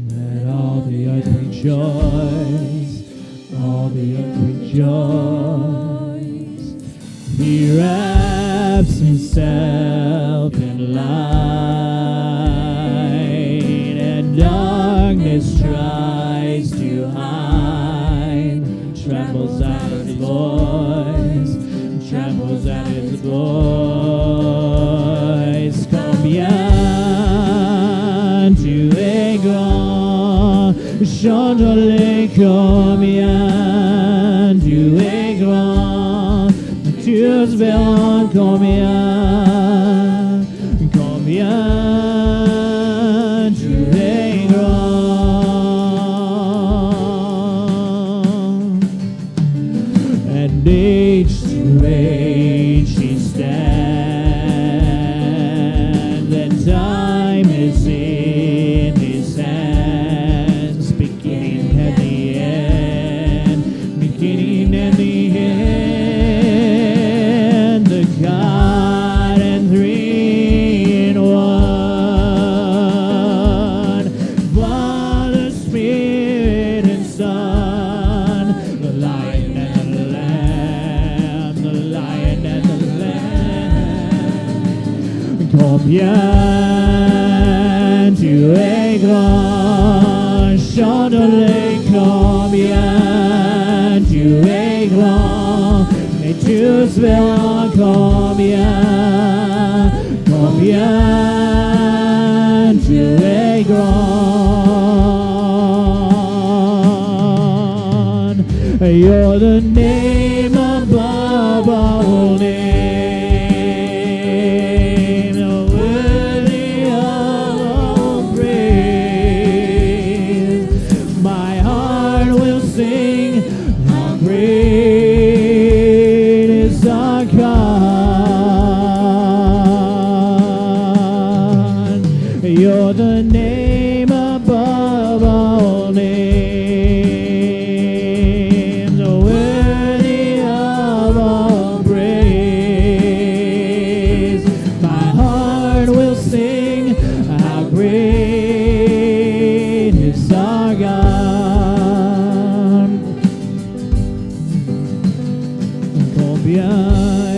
let all the earth rejoice, all the earth rejoice. He wraps himself in light, and darkness tries to hide. Trembles at his voice, trembles at his voice. Combien tu es grand, chante-le combien tu es grand, tu es grand, combien combien tu es grand, and age to age he stands, and time is in his hands, beginning and the end, beginning and the end, the God and three in one, Father, Spirit, and Son, the Lion and the Lamb, the Lion and the Lamb. Combien tu es grand, chante-le, combien tu es grand, et tous verront combien, combien tu es grand. You're the name above all names, worthy of all praise. My heart will sing, how great is our God. You're the name above all names, worthy of all praise. My heart will sing, how great is our God.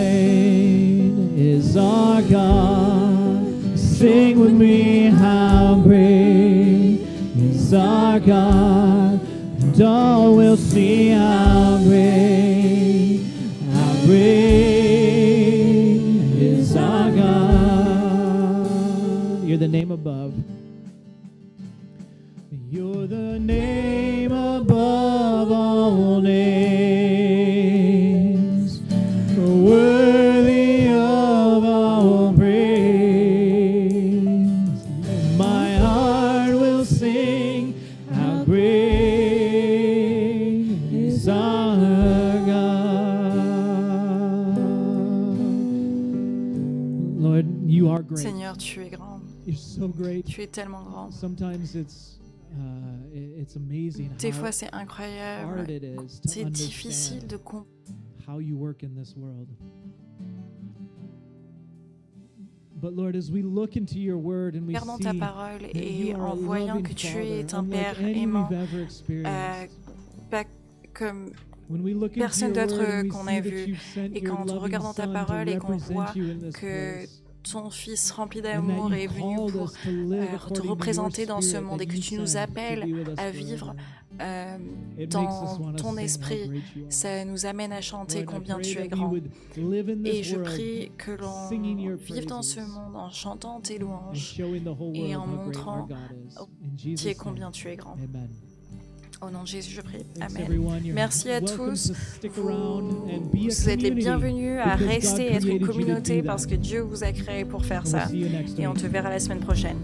Combien is our God? Sing with me, how great is our God. And all will see how great is our God. You're the name above. You're the name above all names, worthy of all praise. My heart will sing, how great is our God. Lord, you are great. Seigneur, tu es grand. You're so great. Tu es tellement grand. Sometimes it's amazing Des how fois, c'est incroyable. hard it is to C'est difficile de understand comprendre. how you work in this world. But Lord, as we look into your word and we Regardant see ta parole that et you are a en voyant loving que tu Father, es un unlike Père any aimant, we've ever experienced. pas comme When we look into personne your d'autre word and we qu'on see a that vu. you've sent Et your quand on loving regarde dans ta Son to parole et qu'on voit represent you in this que place, ton Fils rempli and that d'amour est you've venu called pour us to live te according to your représenter dans ce Spirit monde et that que you tu nous sent to appelles be with us à vivre forever. It makes us dans want to ton sing how esprit, great you are. ça nous amène à chanter Lord, I combien pray tu es that we grand. would live in Et this je world prie que singing l'on your vive dans ce praises monde en chantant tes and louanges showing the whole et world en how great our montrant God is. au In entier Jesus' combien name, tu es grand. amen. Au nom de Jésus, je prie. Thanks Amen. everyone. You're Merci à welcome tous. to stick around and be a Vous êtes les community bienvenus à because God rester et être une created you to communauté do parce that. que Dieu vous a créé pour faire And we'll ça. see you next Et on week. te verra la semaine prochaine.